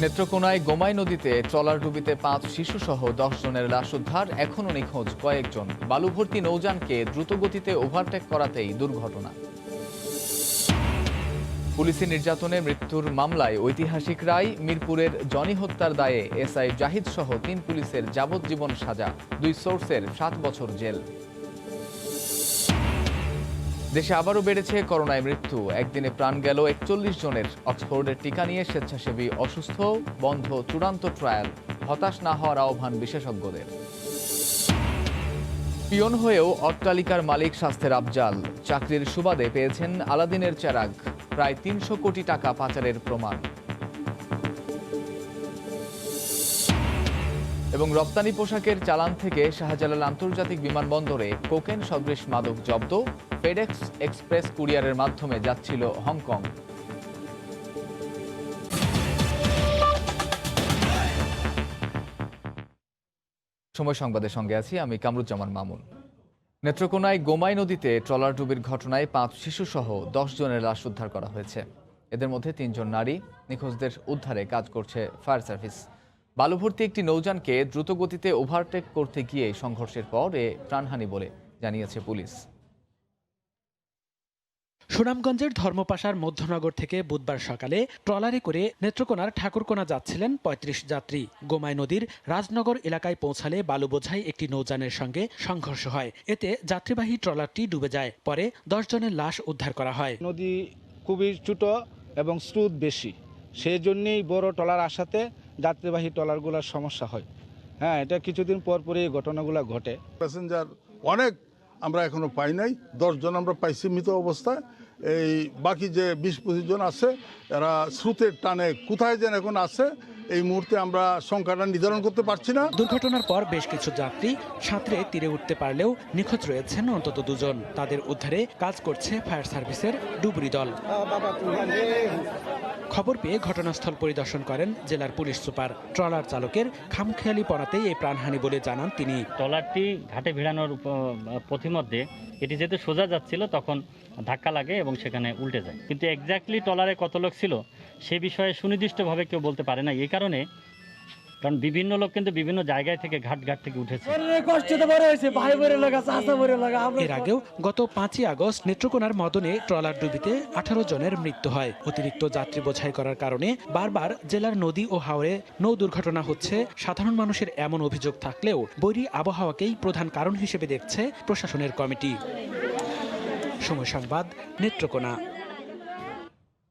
নেত্রকোনায় গোমাই নদীতে ট্রলার ডুবিতে 5 শিশুসহ 10 জনের লাশ উদ্ধার, এখনও নিখোঁজ কয়েকজন। বালুভর্তি নৌযানকে দ্রুতগতিতে ওভারটেক করাতেই দুর্ঘটনা। পুলিশি নির্যাতনে মৃত্যুর মামলায় ঐতিহাসিক রায়, মিরপুরের জনি হত্যার দায়ে এসআই জাহিদ সহ 3 পুলিশের যাবজ্জীবন সাজা, 2 সোর্সের 7 বছর জেল। দেশে আবারও বেড়েছে করোনায় মৃত্যু, একদিনে প্রাণ গেল 41 জনের। অক্সফোর্ডের টিকা নিয়ে স্বেচ্ছাসেবী অসুস্থ, বন্ধ চূড়ান্ত ট্রায়াল, হতাশ না হওয়ার আহ্বান বিশেষজ্ঞদের। পিয়ন হয়েও অট্টালিকার মালিক স্বাস্থ্যের আবজাল, চাকরির সুবাদে পেয়েছেন আলাদিনের চেরাগ, প্রায় 300 কোটি টাকা পাচারের প্রমাণ। এবং রপ্তানি পোশাকের চালান থেকে শাহজালাল আন্তর্জাতিক বিমানবন্দরে কোকেন সদৃশ মাদক জব্দ, ফেডেক্স এক্সপ্রেস কুরিয়ারের মাধ্যমে যাচ্ছিল হংকং। সময় সংবাদের সঙ্গে আছি আমি কামরুজ্জামান মামুন। নেত্রকোনায় গোমাই নদীতে ট্রলার ডুবির ঘটনায় 5 শিশুসহ 10 জনের লাশ উদ্ধার করা হয়েছে। এদের মধ্যে 3 জন নারী। নিখোঁজদের উদ্ধারে কাজ করছে ফায়ার সার্ভিস। বালুভর্তি একটি নৌযানকে দ্রুতগতিতে ওভারটেক করতে গিয়ে সংঘর্ষের পর প্রাণহানি বলে জানিয়েছে পুলিশ। সুনামগঞ্জের ধর্মপাশার মধ্যনগর থেকে বুধবার সকালে ট্রলারে করে নেত্রকোনার ঠাকুরকোনা যাচ্ছিলেন 35 যাত্রী। গোমাই নদীর রাজনগর এলাকায় পৌঁছালে বালু বোঝাই একটি নৌযানের সঙ্গে সংঘর্ষ হয়। এতে যাত্রীবাহী ট্রলারটি ডুবে যায়। পরে 10 জনের লাশ উদ্ধার করা হয়। নদী খুবই ছোট এবং স্রোত বেশি, সেই জন্যই বড় ট্রলার আসাতে যাত্রীবাহী ট্রলারগুলোর সমস্যা হয়। হ্যাঁ, এটা কিছুদিন পর পরই ঘটনাগুলো ঘটে। প্যাসেঞ্জার অনেক আমরা এখনো পাই নাই, 10 জন আমরা পাইছি মৃত অবস্থায়। এই বাকি যে 20-25 জন আছে এরা স্রোতের টানে কোথায় যেন এখন আছে, এই মুহূর্তে আমরা সংখ্যাটা নির্ধারণ করতে পারছি না। দুর্ঘটনার পর বেশ কিছু যাত্রী সাঁতরে তীরে উঠতে পারলেও নিখোঁজ রয়েছেন অন্তত 2 জন। তাদের উদ্ধারে কাজ করছে ফায়ার সার্ভিসের ডুবুরি দল। খবর পেয়ে ঘটনাস্থল পরিদর্শন করেন জেলার পুলিশ সুপার। ট্রলার চালকের খামখেয়ালি পড়াতেই এই প্রাণহানি বলে জানান তিনি। ট্রলারটি ঘাটে ভিড়ানোর পথিমধ্যে এটি যেহেতু সোজা যাচ্ছিল তখন ধাক্কা লাগে এবং সেখানে উল্টে যায়, কিন্তু এক্স্যাক্টলি ট্রলারে কত লোক ছিল সে বিষয়ে সুনির্দিষ্টভাবে কেউ বলতে পারে না। এই কারণে কারণ বিভিন্ন লোক কিন্তু বিভিন্ন জায়গায় থেকে ঘাট থেকে উঠেছে। এর আগেও গত 5ই আগস্ট নেত্রকোনার মদনে ট্রলার ডুবিতে 18 জনের মৃত্যু হয়। অতিরিক্ত যাত্রী বোঝাই করার কারণে বারবার জেলার নদী ও হাওরে নৌ দুর্ঘটনা হচ্ছে। সাধারণ মানুষের এমন অভিযোগ থাকলেও বৈরী আবহাওয়াকেই প্রধান কারণ হিসেবে দেখছে প্রশাসনের কমিটি। সময় সংবাদ, নেত্রকোনা।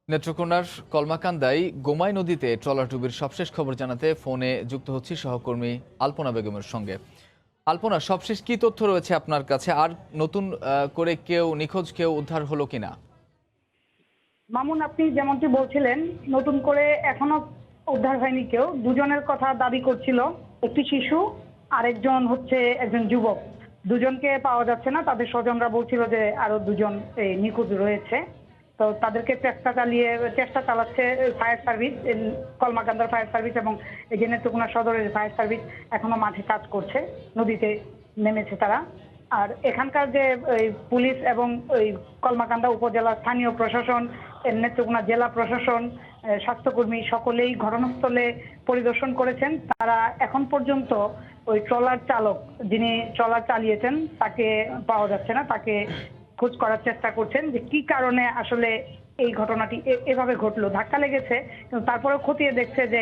নেত্রকোনার কলমাকান্দায় গোমাই নদীতে ট্রলার ডুবির সবশেষ খবর জানাতে ফোনে যুক্ত হচ্ছি সহকর্মী আলপনা বেগমের সঙ্গে। আলপনা, সবশেষ কি তথ্য রয়েছে আপনার কাছে? আর নতুন করে নিখোঁজ কেউ উদ্ধার হলো কিনা? মামুন, আপনি যেমনটি বলছিলেন, নতুন করে এখনো উদ্ধার হয়নি কেউ। 2 জনের কথা দাবি করছিল, একটি শিশু আর একজন যুবক। 2 জনকে পাওয়া যাচ্ছে না। তাদের স্বজনরা বলছিল যে আরো 2 জন নিখোঁজ রয়েছে। তো তাদেরকে চেষ্টা চালাচ্ছে ফায়ার সার্ভিস, কলমাকান্দার ফায়ার সার্ভিস এবং এই যে নেত্রকোনা সদরের ফায়ার সার্ভিস এখনো মাঠে কাজ করছে, নদীতে নেমেছে তারা। আর এখানকার যে পুলিশ এবং ওই কলমাকান্দা উপজেলা স্থানীয় প্রশাসন, নেত্রকোনা জেলা প্রশাসন, স্বাস্থ্যকর্মী সকলেই ঘটনাস্থলে পরিদর্শন করেছেন। তারা এখন পর্যন্ত ওই ট্রলার চালক যিনি ট্রলার চালিয়েছেন তাকে পাওয়া যাচ্ছে না। তাকে খোঁজ করার চেষ্টা করছেন যে কি কারণে আসলে এই ঘটনাটি এভাবে ঘটলো। ধাক্কা লেগেছে, কিন্তু তারপরে খতিয়ে দেখছে যে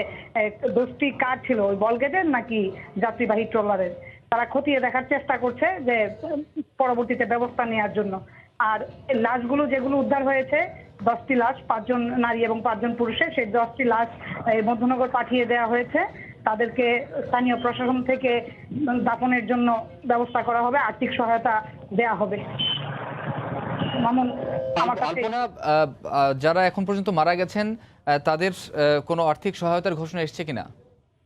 দোষটি কার ছিল, ওই বলগেটের নাকি যাত্রীবাহী ট্রলারের। তারা খতিয়ে দেখার চেষ্টা করছে যে পরবর্তীতে ব্যবস্থা নেওয়ার জন্য। আর লাশগুলো যেগুলো উদ্ধার হয়েছে, 10টি লাশ, 5 জন নারী এবং 5 জন পুরুষের, সেই 10টি লাশ মধ্যনগর পাঠিয়ে দেওয়া হয়েছে। তাদেরকে স্থানীয় প্রশাসন থেকে দাফনের জন্য ব্যবস্থা করা হবে, আর্থিক সহায়তা দেয়া হবে। মামুন, আলপনা, যারা এখন পর্যন্ত মারা গেছেন তাদের কোনো আর্থিক সহায়তার ঘোষণা এসেছে কিনা?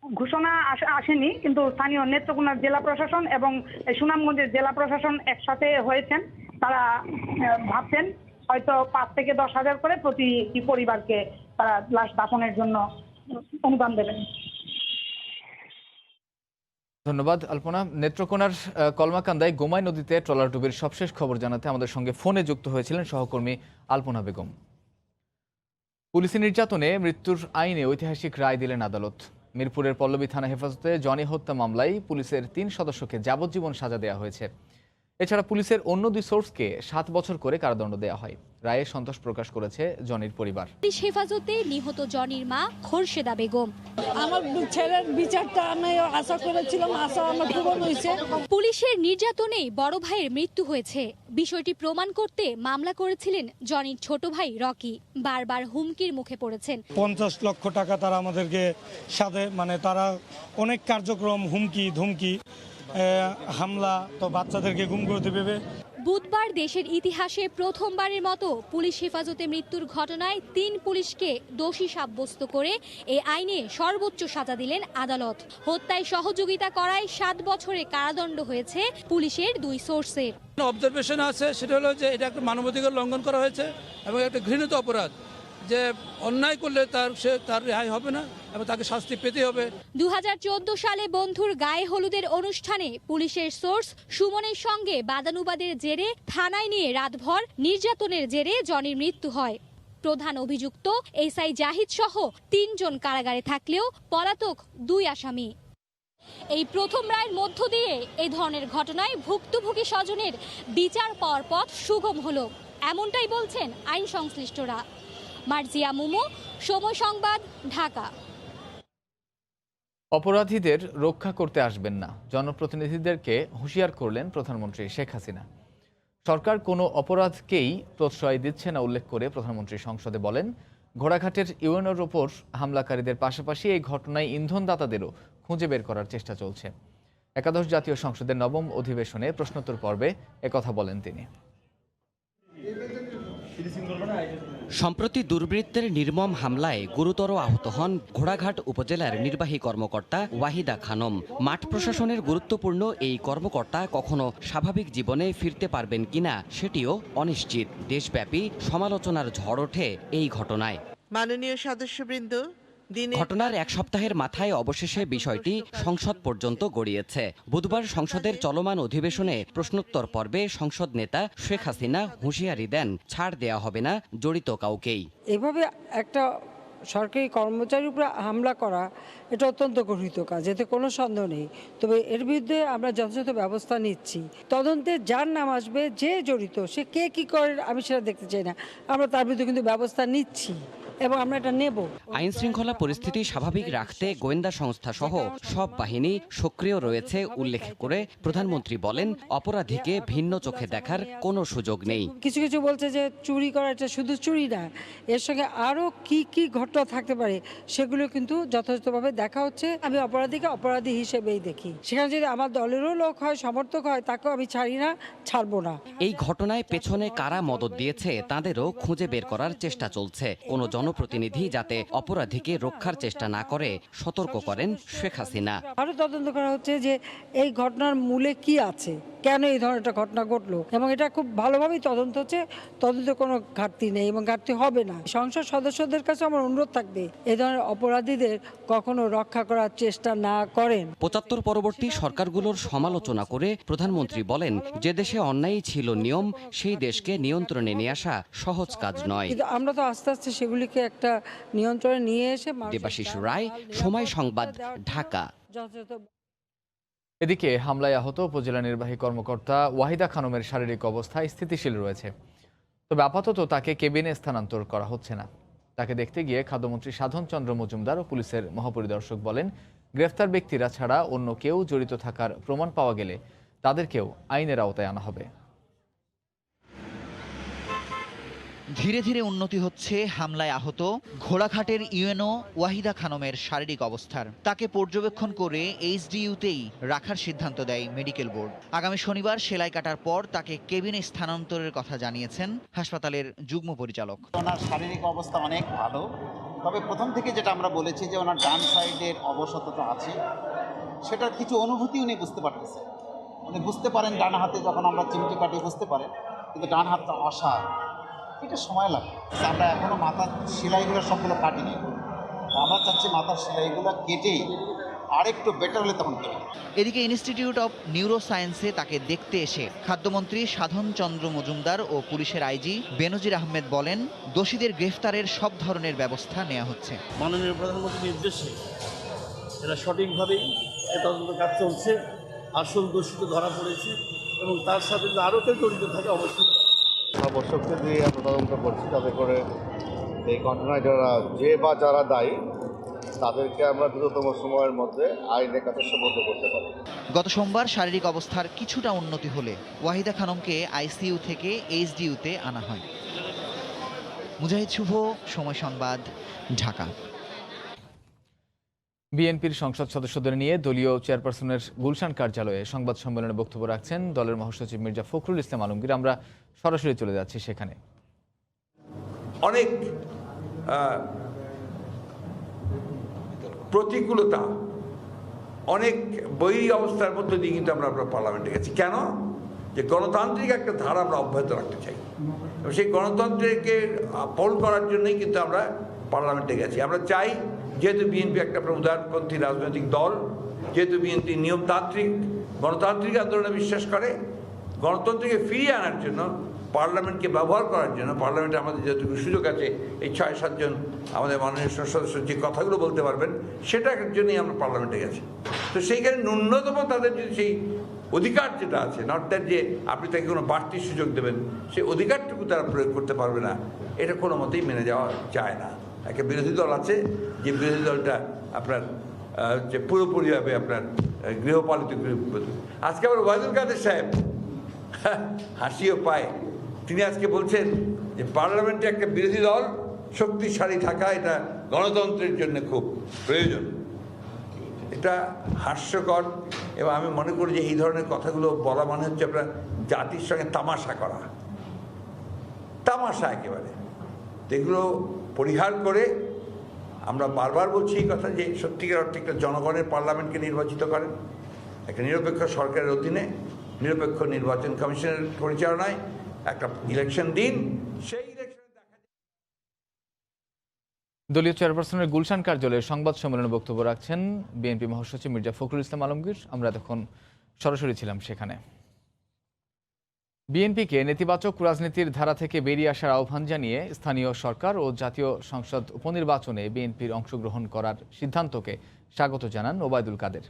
ঘোষণা আসেনি, কিন্তু স্থানীয় নেত্রকোনার জেলা প্রশাসন এবং সুনামগঞ্জের জেলা প্রশাসন একসাথে হয়েছেন। তারা ভাবছেন হয়তো 5 থেকে 10 হাজার করে প্রতি পরিবারকে তারা লাশ দাফনের জন্য অনুদান দেবেন। ধন্যবাদ আলপনা। নেত্রকোনার কলমাকান্দায় গোমাই নদীতে ট্রলার ডুবির সবশেষ খবর জানাতে আমাদের সঙ্গে ফোনে যুক্ত হয়েছিলেন সহকর্মী আলপনা বেগম। পুলিশি নির্যাতনে মৃত্যুর আইনে ঐতিহাসিক রায় দিলেন আদালত। মিরপুরের পল্লবী থানা হেফাজতে জনি হত্যা মামলায় পুলিশের 3 সদস্যকে যাবজ্জীবন সাজা দেওয়া হয়েছে। এছাড়া পুলিশের অন্য 2 সোর্সকে 7 বছর করে কারাদণ্ড দেওয়া হয়। রায়ে সন্তোষ প্রকাশ করেছে জনির পরিবার। পুলিশ হেফাজতে নিহত জনির মা খোরশেদা বেগম। আমার ছেলের বিচারটা আমি আশা করেছিলাম, আশা আমার পূরণ হয়েছে। পুলিশের নির্যাতনেই বড় ভাইয়ের মৃত্যু হয়েছে বিষয়টি প্রমাণ করতে মামলা করেছিলেন জনির ছোট ভাই রকি। বারবার হুমকির মুখে পড়েছেন। 50 লক্ষ টাকা তারা আমাদেরকে সাথে তারা অনেক কার্যক্রম, হুমকি ধুমকি, হামলা, তো বাচ্চাদেরকে গুম করে দেবে। বুধবার দেশের ইতিহাসে প্রথমবারের মতো পুলিশ হেফাজতে মৃত্যুর ঘটনায় 3 পুলিশকে দোষী সাব্যস্ত করে এই আইনে সর্বোচ্চ সাজা দিলেন আদালত। হত্যায় সহযোগিতা করায় 7 বছরের কারাদণ্ড হয়েছে পুলিশের 2 সোর্সের। অবজারভেশন আছে, সেটা হলো যে এটা একটা মানবাধিকার লঙ্ঘন করা হয়েছে এবং একটা ঘৃণিত অপরাধ, যে অন্যায় করলে তার রেহাই হবে না এবং তাকে শাস্তি পেতে হবে। 2014 সালে বন্ধুর গায়ে হলুদের অনুষ্ঠানে পুলিশের সোর্স সুমনের সঙ্গে বাদানুবাদের জেরে থানায় নিয়ে রাতভর নির্যাতনের জেরে জনির মৃত্যু হয়। প্রধান অভিযুক্ত এসআই জাহিদ সহ 3 জন কারাগারে থাকলেও পলাতক 2 আসামি। এই প্রথম রায়ের মধ্য দিয়ে এই ধরনের ঘটনায় ভুক্তভোগী স্বজনের বিচার পাওয়ার পথ সুগম হলো, এমনটাই বলছেন আইন সংশ্লিষ্টরা। মার্জিয়া মুমু, সময় সংবাদ, ঢাকা। অপরাধীদের রক্ষা করতে আসবেন না, জনপ্রতিনিধিদেরকে হুঁশিয়ার করলেন প্রধানমন্ত্রী শেখ হাসিনা। সরকার কোনো অপরাধকেই প্রশ্রয় দিচ্ছে না উল্লেখ করে প্রধানমন্ত্রী সংসদে বলেন, ঘোড়াঘাটের ইউএনওর ওপর হামলাকারীদের পাশাপাশি এই ঘটনায় ইন্ধনদাতাদেরও খুঁজে বের করার চেষ্টা চলছে। একাদশ জাতীয় সংসদের 9ম অধিবেশনে প্রশ্নোত্তর পর্বে একথা বলেন তিনি। সম্প্রতি দুর্বৃত্তের নির্মম হামলায় গুরুতর আহত হন ঘোড়াঘাট উপজেলার নির্বাহী কর্মকর্তা ওয়াহিদা খানম। মাঠ প্রশাসনের গুরুত্বপূর্ণ এই কর্মকর্তা কখনো স্বাভাবিক জীবনে ফিরতে পারবেন কিনা সেটিও অনিশ্চিত। দেশব্যাপী সমালোচনার ঝড় ওঠে এই ঘটনায়। মাননীয় সদস্যবৃন্দ, ঘটনার 1 সপ্তাহের মাথায় অবশেষে বিষয়টি সংসদ পর্যন্ত গড়িয়েছে। বুধবার সংসদের চলমান অধিবেশনে প্রশ্নোত্তর পর্বে সংসদ নেতা শেখ হাসিনা হুঁশিয়ারি দেন, ছাড় দেয়া হবে না জড়িত কাউকেই। এভাবে একটা সরকারি কর্মচারীর উপর হামলা করা এটা অত্যন্ত গর্হিত কাজ, এতে কোনো সন্দেহ নেই। তবে এর বিরুদ্ধে আমরা যথাযথ ব্যবস্থা নিচ্ছি। তদন্তে যার নাম আসবে, যে জড়িত, সে কে কি করে আমি সেটা দেখতে চাই না, আমরা তার বিরুদ্ধে কিন্তু ব্যবস্থা নিচ্ছি এবং আমরা এটা নেব। আইন শৃঙ্খলা পরিস্থিতি স্বাভাবিক রাখতে গোয়েন্দা সংস্থা সহ সব বাহিনী সক্রিয় রয়েছে উল্লেখ করে প্রধানমন্ত্রী বলেন, অপরাধীকে ভিন্ন চোখে দেখার কোনো সুযোগ নেই। কিছু কিছু বলছে যে চুরি করা এটা শুধু চুরি না, এর সঙ্গে আরও কি কি ঘটনা থাকতে পারে সেগুলো কিন্তু যথাযথভাবে দেখা হচ্ছে। আমি অপরাধীকে অপরাধী হিসেবেই দেখি। সেখানে যদি আমার দলেরও লোক হয়, সমর্থক হয়, তাকেও আমি ছাড়ি না, ছাড়বো না। এই ঘটনায় পেছনে কারা মদদ দিয়েছে তাদেরও খুঁজে বের করার চেষ্টা চলছে। কোনো জনপ্রতিনিধি যাতে অপরাধীকে রক্ষার চেষ্টা না করে সতর্ক করেন শেখ হাসিনা। আরো তদন্ত করা হচ্ছে যে এই ঘটনার মূলে কি আছে, কেন এই ধরনের একটা ঘটনা ঘটলো, এবং এটা খুব ভালোভাবেই তদন্ত হচ্ছে। তদন্তে কোনো ঘাটতি নেই এবং ঘাটতি হবে না। সংসদ সদস্যদের কাছে আমার অনুরোধ থাকবে, এই ধরনের অপরাধীদের কখনো রক্ষা করার চেষ্টা না করেন। 75 পরবর্তী সরকারগুলোর সমালোচনা করে প্রধানমন্ত্রী বলেন, যে দেশে অন্যায় ছিল নিয়ম, সেই দেশকে নিয়ন্ত্রণে নিয়ে আসা সহজ কাজ নয়। কিন্তু আমরা তো আস্তে আস্তে সেগুলিকে একটা নিয়ন্ত্রণে নিয়ে এসে। দেবাশিস রায়, সময় সংবাদ, ঢাকা। এদিকে হামলায় আহত উপজেলা নির্বাহী কর্মকর্তা ওয়াহিদা খানমের শারীরিক অবস্থা স্থিতিশীল রয়েছে, তবে আপাতত তাকে কেবিনে স্থানান্তর করা হচ্ছে না। তাকে দেখতে গিয়ে খাদ্যমন্ত্রী সাধন চন্দ্র মজুমদার ও পুলিশের মহাপরিদর্শক বলেন, গ্রেফতার ব্যক্তিরা ছাড়া অন্য কেউ জড়িত থাকার প্রমাণ পাওয়া গেলে তাদেরকেও আইনের আওতায় আনা হবে। ধীরে ধীরে উন্নতি হচ্ছে হামলায় আহত ঘোড়াঘাটের ইউএনও ওয়াহিদা খানমের শারীরিক অবস্থার। তাকে পর্যবেক্ষণ করে এইচডিইউতেই রাখার সিদ্ধান্ত দেয় মেডিকেল বোর্ড। আগামী শনিবার সেলাই কাটার পর তাকে কেবিনে স্থানান্তরের কথা জানিয়েছেন হাসপাতালের যুগ্ম পরিচালক। ওনার শারীরিক অবস্থা অনেক ভালো, তবে প্রথম থেকে যেটা আমরা বলেছি যে ওনার ডান সাইডের অবসততা আছে, সেটার কিছু অনুভূতি উনি বুঝতে পারতেছে। উনি বুঝতে পারেন ডান হাতে যখন আমরা চিমটি কাটি বুঝতে পারেন, কিন্তু ডান হাতটা অসাড়, এটা সময় লাগে। আমরা এখনও মাথার সেলাইগুলো সবগুলো কাটিনি, আমরা চাচ্ছি মাথার সেলাইগুলো কেটেই আরেকটু বেটার হলে তখন দেবে। এদিকে ইনস্টিটিউট অব নিউরো সায়েন্সে তাকে দেখতে এসে খাদ্যমন্ত্রী সাধন চন্দ্র মজুমদার ও পুলিশের আইজি বেনজির আহমেদ বলেন, দোষীদের গ্রেফতারের সব ধরনের ব্যবস্থা নেওয়া হচ্ছে। মাননীয় প্রধানমন্ত্রীর নির্দেশে এটা সঠিকভাবেই তদন্ত কাজ চলছে। আসল দোষী তো ধরা পড়েছে এবং তার সাথে যদি আরও কেউ জড়িত থাকে অবশ্যই অবশ্যই দিয়ে আমরা তদন্ত করছি, যাতে করে এই ঘটনায় যারা দায়ী তাদেরকে আমরা দ্রুততম সময়ের মধ্যে আইনের কাছে সোপর্দ করতে পারি। গত সোমবার শারীরিক অবস্থার কিছুটা উন্নতি হলে ওয়াহিদা খানমকে আইসিইউ থেকে এইচডিইউতে আনা হয়। মুজাহিদ শুভ, সময় সংবাদ, ঢাকা। বিএনপির সংসদ সদস্যদের নিয়ে দলীয় চেয়ারপারসনের গুলশান কার্যালয়ে সংবাদ সম্মেলনে বক্তব্য রাখছেন দলের মহাসচিব মির্জা ফখরুল ইসলাম আলমগীর। আমরা সরাসরি চলে যাচ্ছি সেখানে। অনেক প্রতিকূলতা, অনেক বৈরী অবস্থার মধ্যে দিয়ে কিন্তু আমরা পার্লামেন্টে গেছি। কেন? যে গণতান্ত্রিক একটা ধারা আমরা অব্যাহত রাখতে চাই, সেই গণতন্ত্রকে পোল করার জন্যই কিন্তু আমরা পার্লামেন্টে গেছি। আমরা চাই, যেহেতু বিএনপি একটা উদারপন্থী রাজনৈতিক দল, যেহেতু বিএনপি নিয়মতান্ত্রিক গণতান্ত্রিক আন্দোলনে বিশ্বাস করে, গণতন্ত্রকে ফিরিয়ে আনার জন্য, পার্লামেন্টকে ব্যবহার করার জন্য, পার্লামেন্টে আমাদের যেটুকু সুযোগ আছে, এই 6-7 জন আমাদের মাননীয় সদস্য যে কথাগুলো বলতে পারবেন, সেটার জন্যই আমরা পার্লামেন্টে গেছি। তো সেইখানে ন্যূনতম তাদের যদি সেই অধিকার যেটা আছে, নট দ্যাট যে আপনি তাকে কোনো বাড়তি সুযোগ দেবেন, সেই অধিকারটুকু তারা প্রয়োগ করতে পারবে না, এটা কোনো মতেই মেনে যাওয়া যায় না। একটা বিরোধী দল আছে, যে বিরোধী দলটা আপনার যে পুরোপুরিভাবে আপনার গৃহপালিত আজকে আবার ওয়াহিদুল কাদের সাহেব হাসিও পায়, তিনি আজকে বলছেন যে পার্লামেন্টে একটা বিরোধী দল শক্তিশালী থাকা এটা গণতন্ত্রের জন্য খুব প্রয়োজন। এটা হাস্যকর এবং আমি মনে করি যে এই ধরনের কথাগুলো বলা মানে হচ্ছে আপনার জাতির সঙ্গে তামাশা করা, তামাশা একেবারে। এগুলো পরিহার করে আমরা বারবার বলছি এই কথা যে সত্যিকার অর্থে একটা জনগণের পার্লামেন্টকে নির্বাচিত করেন, একটা নিরপেক্ষ সরকারের অধীনে নিরপেক্ষ নির্বাচন কমিশনের পরিচালনায় একটা ইলেকশন দিন, সেই ইলেকশনে দেখা যায়। দলীয় চেয়ারপারসনের গুলশান কার্যালয়ে সংবাদ সম্মেলনে বক্তব্য রাখছেন বিএনপি মহাসচিব মির্জা ফখরুল ইসলাম আলমগীর। আমরা এতক্ষণ সরাসরি ছিলাম সেখানে। বিএনপিকে নেতিবাচক রাজনীতির ধারা থেকে বেরিয়ে আসার আহ্বান জানিয়ে স্থানীয় সরকার ও জাতীয় সংসদ উপনির্বাচনে বিএনপির অংশগ্রহণ করার সিদ্ধান্তকে স্বাগত জানান ওবায়দুল কাদের।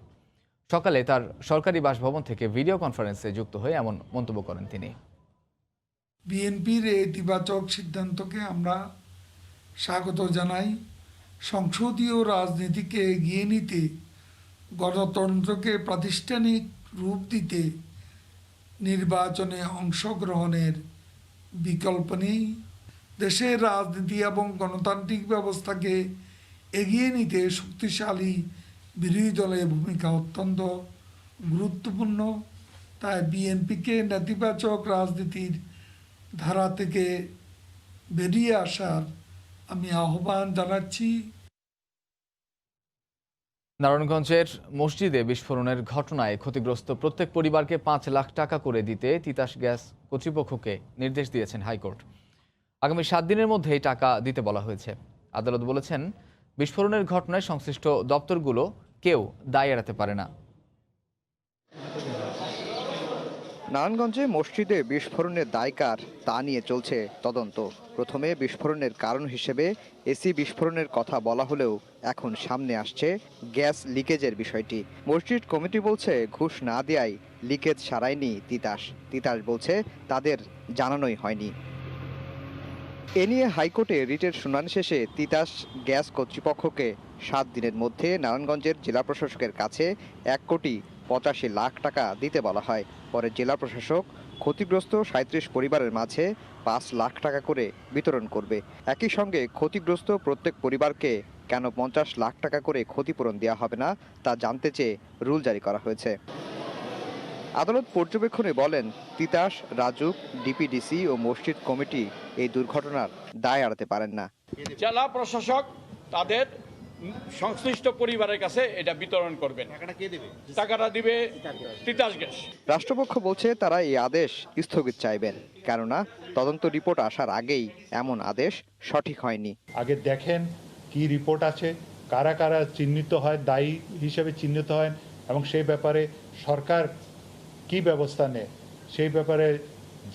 সকালে তার সরকারি বাসভবন থেকে ভিডিও কনফারেন্সে যুক্ত হয়ে এমন মন্তব্য করেন তিনি। বিএনপির এই ইতিবাচক সিদ্ধান্তকে আমরা স্বাগত জানাই। সংসদীয় রাজনীতিকে এগিয়ে নিতে, গণতন্ত্রকে প্রাতিষ্ঠানিক রূপ দিতে নির্বাচনে অংশগ্রহণের বিকল্প নেই। দেশের রাজনীতি এবং গণতান্ত্রিক ব্যবস্থাকে এগিয়ে নিতে শক্তিশালী বিরোধী দলের ভূমিকা অত্যন্ত গুরুত্বপূর্ণ। তাই বিএনপিকে নেতিবাচক রাজনীতির ধারা থেকে বেরিয়ে আসার আমি আহ্বান জানাচ্ছি। নারায়ণগঞ্জের মসজিদে বিস্ফোরণের ঘটনায় ক্ষতিগ্রস্ত প্রত্যেক পরিবারকে 5 লাখ টাকা করে দিতে তিতাস গ্যাস কর্তৃপক্ষকে নির্দেশ দিয়েছেন হাইকোর্ট। আগামী 7 দিনের মধ্যেই টাকা দিতে বলা হয়েছে। আদালত বলেছেন, বিস্ফোরণের ঘটনায় সংশ্লিষ্ট দপ্তরগুলো কেউ দায় এড়াতে পারে না। নারায়ণগঞ্জে মসজিদে বিস্ফোরণের দায় কার তা নিয়ে চলছে তদন্ত। প্রথমে বিস্ফোরণের কারণ হিসেবে এসি বিস্ফোরণের কথা বলা হলেও এখন সামনে আসছে গ্যাস লিকেজের বিষয়টি। মসজিদ কমিটি বলছে ঘুষ না দেয়ায় লিকেজ সারায়নি তিতাস। তিতাস বলছে তাদের জানানোই হয়নি। এ নিয়ে হাইকোর্টে রিটের শুনানি শেষে তিতাস গ্যাস কর্তৃপক্ষকে 7 দিনের মধ্যে নারায়ণগঞ্জের জেলা প্রশাসকের কাছে 1,85,00,000 টাকা দিতে বলা হয়। পরে জেলা প্রশাসক ক্ষতিগ্রস্ত 37 পরিবারের মাঝে 5 লাখ টাকা করে বিতরণ করবে। একই সঙ্গে ক্ষতিগ্রস্ত প্রত্যেক পরিবারকে কেন 50 লাখ টাকা করে ক্ষতিপূরণ দেওয়া হবে না তা জানতে চেয়ে রুল জারি করা হয়েছে। আদালত পর্যবেক্ষণে বলেন, তিতাস, রাজুক, ডিপিডিসি ও মসজিদ কমিটি এই দুর্ঘটনার দায় এড়াতে পারেন না। জেলা প্রশাসক তাদের সংশ্লিষ্ট পরিবারের কাছে এটা বিতরণ করবেন। টাকাটা দিবে তিতাস গ্যাস। রাষ্ট্রপক্ষ বলছে তারা এই আদেশ স্থগিত চাইবেন, কেননা তদন্ত রিপোর্ট আসার আগেই এমন আদেশ সঠিক হয়নি। আগে দেখেন কি রিপোর্ট আছে, কারা কারা চিহ্নিত হয়, দায়ী হিসেবে চিহ্নিত হয় এবং সেই ব্যাপারে সরকার কি ব্যবস্থা নেয় সেই ব্যাপারে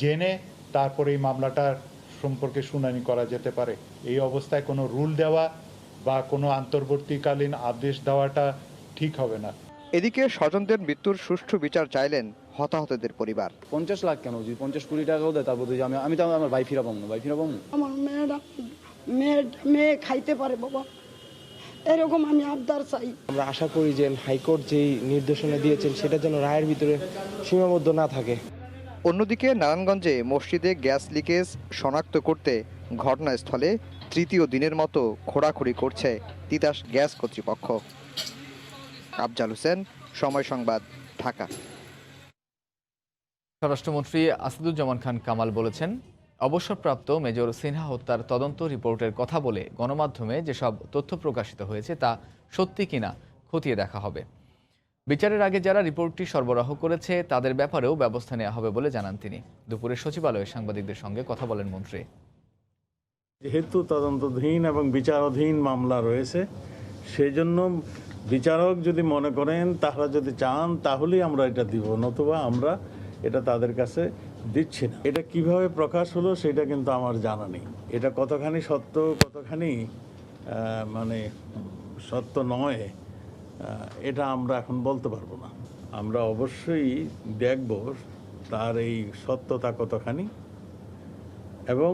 জেনে তারপরে এই মামলাটার সম্পর্কে শুনানি করা যেতে পারে। এই অবস্থায় কোনো রুল দেওয়া বা কোনো অন্তর্বর্তীকালীন আদেশ দেওয়াটা ঠিক হবে না। এদিকে স্বজনদের মৃত্যুর সুষ্ঠু বিচার চাইলেন হতাহতদের পরিবার। 50 লাখ কেন, যদি 50 কোটি টাকাও দেয় তারপর আমি তো আমার ভাই ফিরা পাবো না, ভাই ফিরা পাবো না। আমার মেয়ে খাইতে পারে বাবা, এরকম আমি আবদার চাই। আমরা আশা করি যে হাইকোর্ট যেই নির্দেশনা দিয়েছেন সেটা যেন রায়ের ভিতরে সীমাবদ্ধ না থাকে। অন্যদিকে নারায়ণগঞ্জে মসজিদে গ্যাস লিকেজ শনাক্ত করতে ঘটনাস্থলে তৃতীয় দিনের মতো খোঁড়াখুড়ি করছে তিতাস গ্যাস কর্তৃপক্ষ। আফজাল হোসেন, সময় সংবাদ, ঢাকা। স্বরাষ্ট্রমন্ত্রী আসাদুজ্জামান খান কামাল বলেছেন, অবসরপ্রাপ্ত মেজর সিনহা হত্যার তদন্ত রিপোর্টের কথা বলে গণমাধ্যমে যেসব তথ্য প্রকাশিত হয়েছে তা সত্যি কিনা খতিয়ে দেখা হবে। বিচারের আগে যারা রিপোর্টটি সরবরাহ করেছে তাদের ব্যাপারেও ব্যবস্থা নেওয়া হবে বলে জানান তিনি। দুপুরে সচিবালয়ে সাংবাদিকদের সঙ্গে কথা বলেন মন্ত্রী। যেহেতু তদন্তধীন এবং বিচারাধীন মামলা রয়েছে, সেই জন্য বিচারক যদি মনে করেন, তারা যদি চান, তাহলেই আমরা এটা দিব, নতুবা আমরা এটা তাদের কাছে দিচ্ছি না। এটা কিভাবে প্রকাশ হলো সেটা কিন্তু আমার জানা নেই। এটা কতখানি সত্য, কতখানি মানে সত্য নয়, এটা আমরা এখন বলতে পারবো না। আমরা অবশ্যই দেখব তার এই সত্যতা কতখানি এবং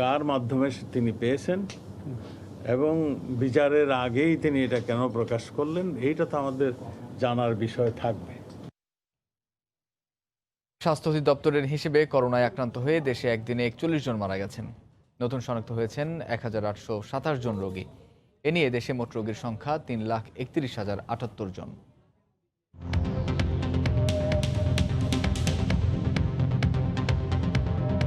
কার মাধ্যমে তিনি পেয়েছেন এবং বিচারের আগেই তিনি এটা কেন প্রকাশ করলেন, এইটা তো আমাদের জানার বিষয় থাকবে। স্বাস্থ্য অধিদপ্তরের হিসেবে করোনায় আক্রান্ত হয়ে দেশে একদিনে 41 জন মারা গেছেন। নতুন শনাক্ত হয়েছেন 1827 জন রোগী। এ নিয়ে দেশে মোট রোগীর সংখ্যা 3,31,078 জন।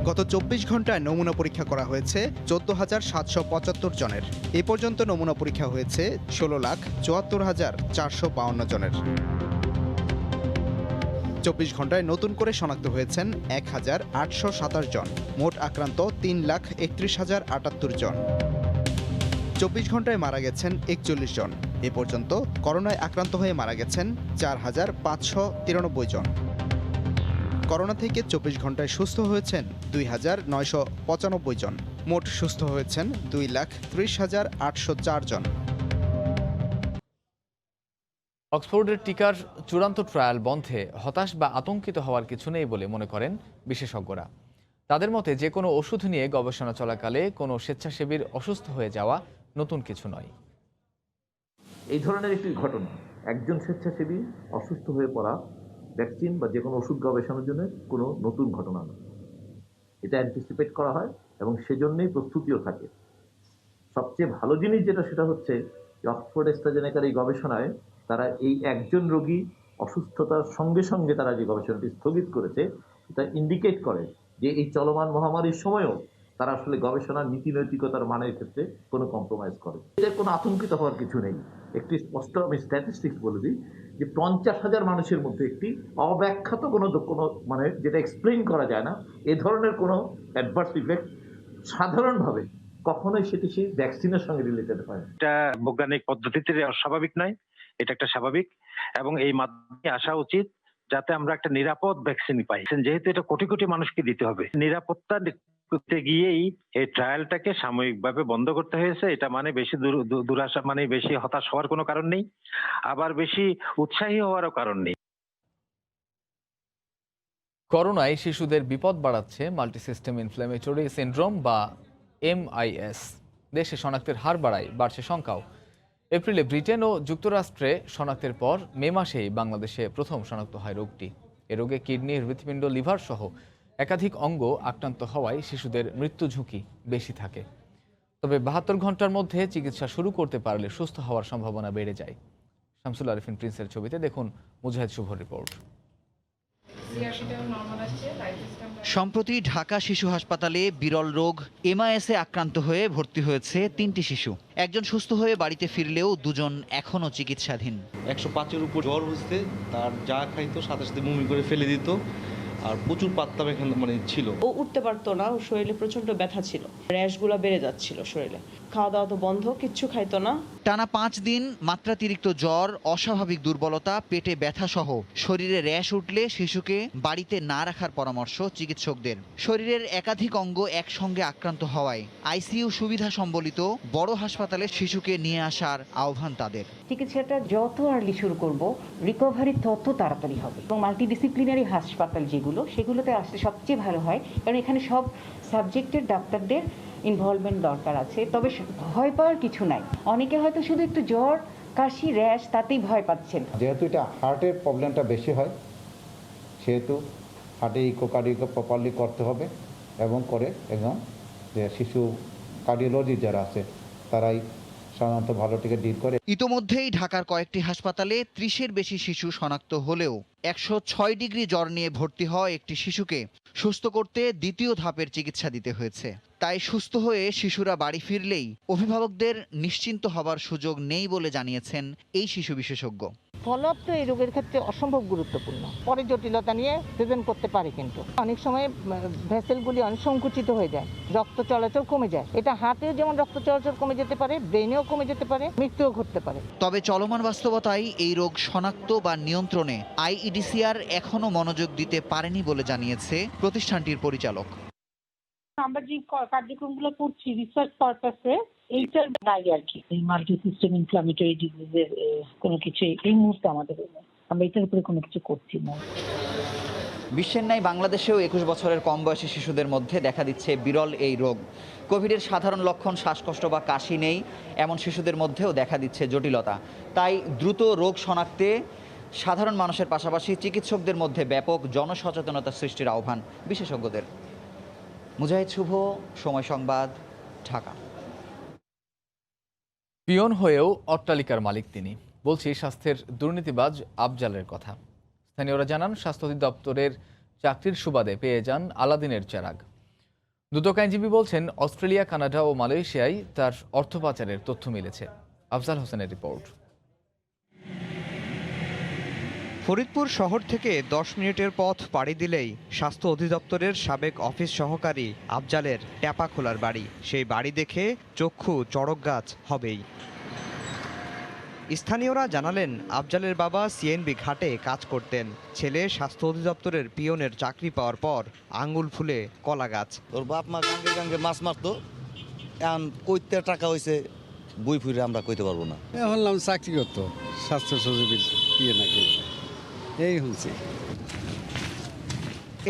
গত 24 ঘন্টায় নমুনা পরীক্ষা করা হয়েছে 14,775 জনের। এ পর্যন্ত নমুনা পরীক্ষা হয়েছে 16,74,452 জনের। 24 ঘন্টায় নতুন করে শনাক্ত হয়েছেন 1,827 জন। মোট আক্রান্ত 3,31,078 জন। 24 ঘন্টায় মারা গেছেন 41 জন। এ পর্যন্ত করোনায় আক্রান্ত হয়ে মারা গেছেন 4,593 জন। করোনা থেকে 24 ঘন্টায় সুস্থ হয়েছেন 2,995 জন। মোট সুস্থ হয়েছেন 2,30,804 জন। অক্সফোর্ডের টিকার চূড়ান্ত ট্রায়াল বন্ধে হতাশ বা আতঙ্কিত হওয়ার কিছু নেই বলে মনে করেন বিশেষজ্ঞরা। তাদের মতে যে কোনো ওষুধ নিয়ে গবেষণা চলাকালে কোনো স্বেচ্ছাসেবীর অসুস্থ হয়ে যাওয়া নতুন কিছু নয়। এই ধরনের একটি ঘটনা, একজন স্বেচ্ছাসেবী অসুস্থ হয়ে পড়া ভ্যাকসিন বা যে কোনো ওষুধ গবেষণার জন্য কোনো নতুন ঘটনা নয়। এটা অ্যান্টিসিপেট করা হয় এবং সেজন্যই প্রস্তুতিও থাকে। সবচেয়ে ভালো জিনিস যেটা, সেটা হচ্ছে অক্সফোর্ড অ্যাস্ট্রাজেনেকার এই গবেষণায় তারা এই একজন রোগী অসুস্থতার সঙ্গে সঙ্গে তারা যে গবেষণাটি স্থগিত করেছে, এটা ইন্ডিকেট করে যে এই চলমান মহামারীর সময়ও তারা আসলে গবেষণার নীতি নৈতিকতার মানের ক্ষেত্রে কোনো কম্প্রোমাইজ করে। এদের কোনো আতঙ্কিত হওয়ার কিছু নেই। একটি স্পষ্ট আমি স্ট্যাটিস্টিক্স বলে দিই যে 50,000 মানুষের মধ্যে একটি অব্যাখ্যাত কোনো মানে যেটা এক্সপ্লেইন করা যায় না, এ ধরনের কোনো অ্যাডভার্স ইফেক্ট সাধারণভাবে কখনোই সেটি সেই ভ্যাকসিনের সঙ্গে রিলেটেড হয়। এটা বৈজ্ঞানিক পদ্ধতিতে অস্বাভাবিক নয়, এটা একটা স্বাভাবিক এবং এই মাধ্যমে আসা উচিত যাতে আমরা একটা নিরাপদ ভ্যাকসিন পাই। যেহেতু এটা কোটি কোটি মানুষকে দিতে হবে, নিরাপত্তা করতে গিয়েই এই ট্রায়ালটাকে সাময়িকভাবে বন্ধ করতে হয়েছে। এটা মানে বেশি দুরাশা, মানে বেশি হতাশ হওয়ার কোনো কারণ নেই, আবার বেশি উৎসাহী হওয়ারও কারণ নেই। করোনায় শিশুদের বিপদ বাড়াচ্ছে মাল্টিসিস্টেম ইনফ্ল্যামেটরি সিনড্রোম বা MIS। দেশে শনাক্তের হার বাড়ছে সংখ্যাও। এপ্রিলে ব্রিটেন ও যুক্তরাষ্ট্রে শনাক্তের পর মে মাসেই বাংলাদেশে প্রথম শনাক্ত হয় রোগটি। এ রোগে কিডনি, হৃৎপিণ্ড, লিভার সহ একাধিক অঙ্গ আক্রান্ত হওয়ায় শিশুদের মৃত্যু ঝুঁকি বেশি থাকে। তবে 72 ঘন্টার মধ্যে চিকিৎসা শুরু করতে পারলে সুস্থ হওয়ার সম্ভাবনা বেড়ে যায়। শামসুল আরিফিন প্রিন্সের ছবিতে দেখুন মুজাহিদ শুভর রিপোর্ট। সম্প্রতি ঢাকা শিশু হাসপাতালে বিরল রোগ MIS এ আক্রান্ত হয়ে ভর্তি হয়েছে 3টি শিশু। একজন সুস্থ হয়ে বাড়িতে ফিরলেও দুজন এখনও চিকিৎসাধীন। 105-এর উপর জ্বর হয়েছে, তার যা খাইতো সাথে সাথে বমি করে ফেলে দিত, আর প্রচুর পাতলা পায়খানা ছিল। ও উঠতে পারতো না, ওর শরীরে প্রচন্ড ব্যথা ছিল, র্যাশগুলো বেড়ে যাচ্ছিল শরীরে, খাওয়া দাওয়া তো বন্ধ, কিচ্ছু খাইতো না। টানা 5 দিন মাত্রাতিরিক্ত জ্বর, অস্বাভাবিক দুর্বলতা, পেটে ব্যথা সহ শরীরে র্যাশ উঠলে শিশুকে বাড়িতে না রাখার পরামর্শ চিকিৎসকদের। শরীরের একাধিক অঙ্গ একসঙ্গে আক্রান্ত হওয়ায় আইসিইউ সুবিধা সম্বলিত বড় হাসপাতালে শিশুকে নিয়ে আসার আহ্বান তাদের। চিকিৎসাটা যত আর্লি শুরু করব, রিকভারি তত তাড়াতাড়ি হবে। এবং মাল্টিডিসিপ্লিনারি হাসপাতাল যেগুলো, সেগুলোতে আসলে সবচেয়ে ভালো হয়, কারণ এখানে সব সাবজেক্টের ডাক্তারদের ইনভলভমেন্ট দরকার আছে। তবে ভয় পাওয়ার কিছু নাই। অনেকে হয়তো শুধু একটু জ্বর, কাশি, র্যাশ, তাতেই ভয় পাচ্ছেন। যেহেতু এটা হার্টের প্রবলেমটা বেশি হয়, সেহেতু হার্টে ইকোকার্ডিও প্রপারলি করতে হবে এবং করে একদম যে শিশু কার্ডিওলজি যারা আছে তারাই সাধারণত ভালো থেকে ডিল করে। ইতোমধ্যেই ঢাকার কয়েকটি হাসপাতালে 30-এর বেশি শিশু শনাক্ত হলেও 106 ডিগ্রি জ্বর নিয়ে ভর্তি হওয়া একটি শিশুকে সুস্থ করতে দ্বিতীয় ধাপের চিকিৎসা দিতে হয়েছে। তাই সুস্থ হয়ে শিশুরা বাড়ি ফিরলেই অভিভাবকদের নিশ্চিন্ত হবার সুযোগ নেই বলে জানিয়েছেন এই শিশু বিশেষজ্ঞ। ফলো আপ তো এই রোগের ক্ষেত্রে অসম্ভব গুরুত্বপূর্ণ। পরে জটিলতা নিয়ে প্রেজেন্ট করতে পারে, কিন্তু অনেক সময় ভেসেলগুলি অনেক সংকুচিত হয়ে যায়, রক্ত চলাচল কমে যায়। এটা হার্টেও যেমন রক্ত চলাচল কমে যেতে পারে, ব্রেনেও কমে যেতে পারে, মৃত্যুও ঘটতে পারে। তবে চলমান বাস্তবতায় এই রোগ শনাক্ত বা নিয়ন্ত্রণে আইইডিসিআর এখনো মনোযোগ দিতে পারেনি বলে জানিয়েছে প্রতিষ্ঠানটির পরিচালক। আমরা যে কার্যক্রমগুলো করছি রিসার্চ পারপাসে, এইটার নাই আর কি। এই মাল্টি সিস্টেম ইনফ্লামেটরি ডিজিজের কোনো কিছু এই মুহূর্তে আমাদের, আমরা এটার উপরে কোনো কিছু করছি না। বিশ্বের ন্যায় বাংলাদেশেও 21 বছরের কম বয়সী শিশুদের মধ্যে দেখা দিচ্ছে বিরল এই রোগ। কোভিডের সাধারণ লক্ষণ শ্বাসকষ্ট বা কাশি নেই এমন শিশুদের মধ্যেও দেখা দিচ্ছে জটিলতা। তাই দ্রুত রোগ শনাক্তে সাধারণ মানুষের পাশাপাশি চিকিৎসকদের মধ্যে ব্যাপক জনসচেতনতা সৃষ্টির আহ্বান বিশেষজ্ঞদের। মুজাহিদ শুভ, সময় সংবাদ, ঢাকা। পিয়ন হয়েও অট্টালিকার মালিক তিনি। বলছি স্বাস্থ্যের দুর্নীতিবাজ আফজালের কথা। স্থানীয়রা জানান স্বাস্থ্য অধিদপ্তরের চাকরির সুবাদে পেয়ে যান আলাদিনের চেরাগ। দুদক আইনজীবী বলছেন অস্ট্রেলিয়া, কানাডা ও মালয়েশিয়ায় তার অর্থ পাচারের তথ্য মিলেছে। আফজাল হোসেনের রিপোর্ট। ফরিদপুর শহর থেকে 10 মিনিটের পথ পাড়ি দিলেই স্বাস্থ্য অধিদপ্তরের সাবেক অফিস সহকারী আফজালের ট্যাপা খোলার বাড়ি। সেই বাড়ি দেখে চক্ষু চড়ক গাছ হবেই। স্থানীয়রা জানালেন আফজালের বাবা সিএনবি ঘাটে কাজ করতেন। ছেলে স্বাস্থ্য অধিদপ্তরের পিয়নের চাকরি পাওয়ার পর আঙ্গুল ফুলে কলা গাছ। ওর বাপ মা গাঙ্গে গাঙ্গে মাছ মারতো, এখন কইতে টাকা হয়েছে বই ফুরে আমরা কইতে পারবো না। হলাম চাকরি করতো স্বাস্থ্য সচিবের পিয়ে নাকি, এই হচ্ছে।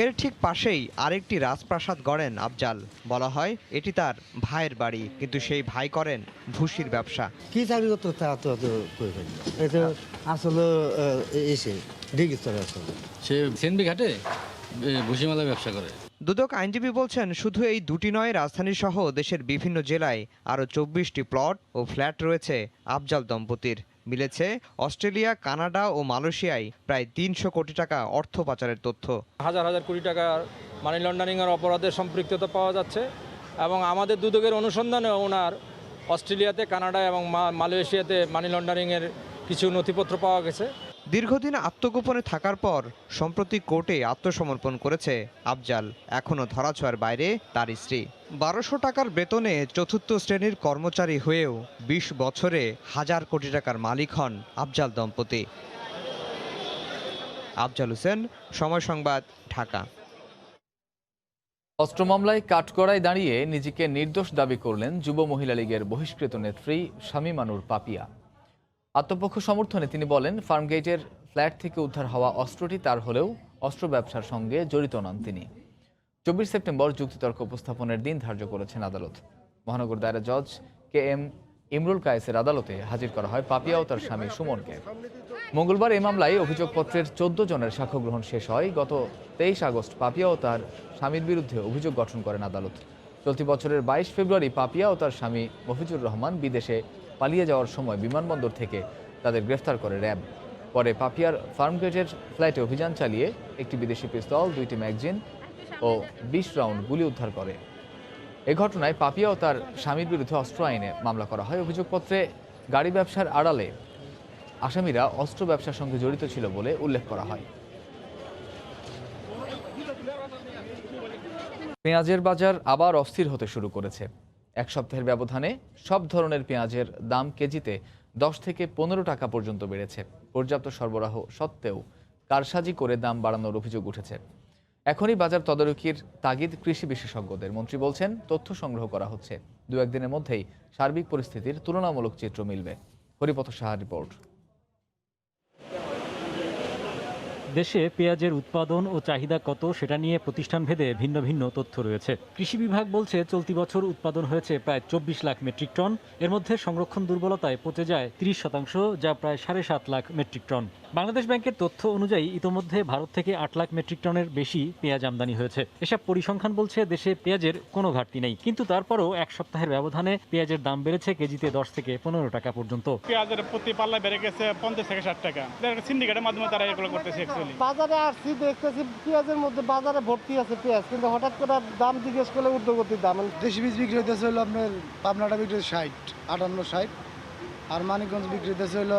এর ঠিক পাশেই আরেকটি রাজপ্রাসাদ গড়েন আফজাল। বলা হয় এটি তার ভাইয়ের বাড়ি, কিন্তু সেই ভাই করেন ভুসির ব্যবসা। কি চাকরি করতো তা তো করে ফেলি, এটা আসলে এসে ডিগিস্তরে আসলে সে সিএনবি ঘাটে ভুসিমালা ব্যবসা করে। দুদক আইনজীবী বলছেন শুধু এই দুটি নয়, রাজধানী সহ দেশের বিভিন্ন জেলায় আরও 24টি প্লট ও ফ্ল্যাট রয়েছে আফজাল দম্পতির। মিলেছে অস্ট্রেলিয়া, কানাডা ও মালয়েশিয়ায় প্রায় 300 কোটি টাকা অর্থ পাচারের তথ্য। হাজার হাজার কোটি টাকা মানি লন্ডারিংয়ের অপরাধের সম্পৃক্ততা পাওয়া যাচ্ছে এবং আমাদের দুদকের অনুসন্ধানে ওনার অস্ট্রেলিয়াতে, কানাডা এবং মালয়েশিয়াতে মানি লন্ডারিংয়ের কিছু নথিপত্র পাওয়া গেছে। দীর্ঘদিন আত্মগোপনে থাকার পর সম্প্রতি কোর্টে আত্মসমর্পণ করেছে আফজাল। এখনও ধরাছোঁয়ার বাইরে তার স্ত্রী। 1200 টাকার বেতনে চতুর্থ শ্রেণীর কর্মচারী হয়েও 20 বছরে হাজার কোটি টাকার মালিক হন আফজাল দম্পতি। আফজাল হোসেন, সময় সংবাদ, ঢাকা। অস্ত্র মামলায় কাঠগড়ায় দাঁড়িয়ে নিজেকে নির্দোষ দাবি করলেন যুব মহিলা লীগের বহিষ্কৃত নেত্রী শামীমানুর পাপিয়া। আত্মপক্ষ সমর্থনে তিনি বলেন, ফার্মগেটের ফ্ল্যাট থেকে উদ্ধার হওয়া অস্ত্রটি তার হলেও অস্ত্র ব্যবসার সঙ্গে জড়িত নন তিনি। 24 সেপ্টেম্বর যুক্তিতর্ক উপস্থাপনের দিন ধার্য করেছেন আদালত। মহানগর দায়রা জজ KM ইমরুল কায়েসের আদালতে হাজির করা হয় পাপিয়া ও তার স্বামী সুমনকে। মঙ্গলবার এই মামলায় অভিযোগপত্রের 14 জনের সাক্ষ্য গ্রহণ শেষ হয়। গত 23 আগস্ট পাপিয়া ও তার স্বামীর বিরুদ্ধে অভিযোগ গঠন করেন আদালত। চলতি বছরের 22 ফেব্রুয়ারি পাপিয়া ও তার স্বামী মফিজুর রহমান বিদেশে পালিয়ে যাওয়ার সময় বিমানবন্দর থেকে তাদের গ্রেফতার করে র্যাব। পরে পাপিয়ার ফার্মগেটের ফ্ল্যাটে অভিযান চালিয়ে একটি বিদেশি পিস্তল, 2টি ম্যাগাজিন ও 20 রাউন্ড গুলি উদ্ধার করে। এই ঘটনায় পাপিয়া ও তার স্বামীর বিরুদ্ধে অস্ত্র আইনে মামলা করা হয়। অভিযোগপত্রে গাড়ি ব্যবসার আড়ালে আসামিরা অস্ত্র ব্যবসার সঙ্গে জড়িত ছিল বলে উল্লেখ করা হয়। পেঁয়াজের বাজার আবার অস্থির হতে শুরু করেছে। এক সপ্তাহের ব্যবধানে সব ধরনের পেঁয়াজের দাম কেজিতে 10 থেকে 15 টাকা পর্যন্ত বেড়েছে। পর্যাপ্ত সরবরাহ সত্ত্বেও কারসাজি করে দাম বাড়ানোর অভিযোগ উঠেছে। এখনই বাজার তদারকির তাগিদ কৃষি বিশেষজ্ঞদের। মন্ত্রী বলছেন, তথ্য সংগ্রহ করা হচ্ছে, 2-1 দিনের মধ্যেই সার্বিক পরিস্থিতির তুলনামূলক চিত্র মিলবে। হরিপথ সাহার রিপোর্ট। দেশে পেঁয়াজের উৎপাদন ও চাহিদা কত সেটা নিয়ে প্রতিষ্ঠানভেদে ভিন্ন ভিন্ন তথ্য রয়েছে। কৃষি বিভাগ বলছে চলতি বছর উৎপাদন হয়েছে প্রায় 24 লাখ মেট্রিক টন। এর মধ্যে সংরক্ষণ দুর্বলতায় পচে যায় 30%, যা প্রায় 7.5 লাখ মেট্রিক টন। বাংলাদেশ ব্যাংকের তথ্য অনুযায়ী ইতোমধ্যে ভারত থেকে 8 লাখ মেট্রিক টনের বেশি পেঁয়াজ আমদানি হয়েছে। এসব পরিসংখ্যান বলছে দেশে পেঁয়াজের কোনো ঘাটতি নেই, কিন্তু তারপরও এক সপ্তাহের ব্যবধানে পেঁয়াজের দাম বেড়েছে কেজিতে 10 থেকে 15 টাকা পর্যন্ত। পেঁয়াজের প্রতি পাল্লা বেড়ে গেছে 50 থেকে 60 টাকা। সিন্ডিকেটের মাধ্যমে তারা এগুলো করতেছে। বাজারে আসছি, দেখতেছি পেঁয়াজের মধ্যে বাজারে ভর্তি আছে পেঁয়াজ, কিন্তু হঠাৎ করে দাম জিজ্ঞেস করলে ঊর্ধ্বগতির দাম। দেশি বীজ বিক্রি হইতেছে হলো আপনার পাবনাটা বিক্রি 60, 58, 60, আর মানিকগঞ্জ বিক্রি হইতেছে হলো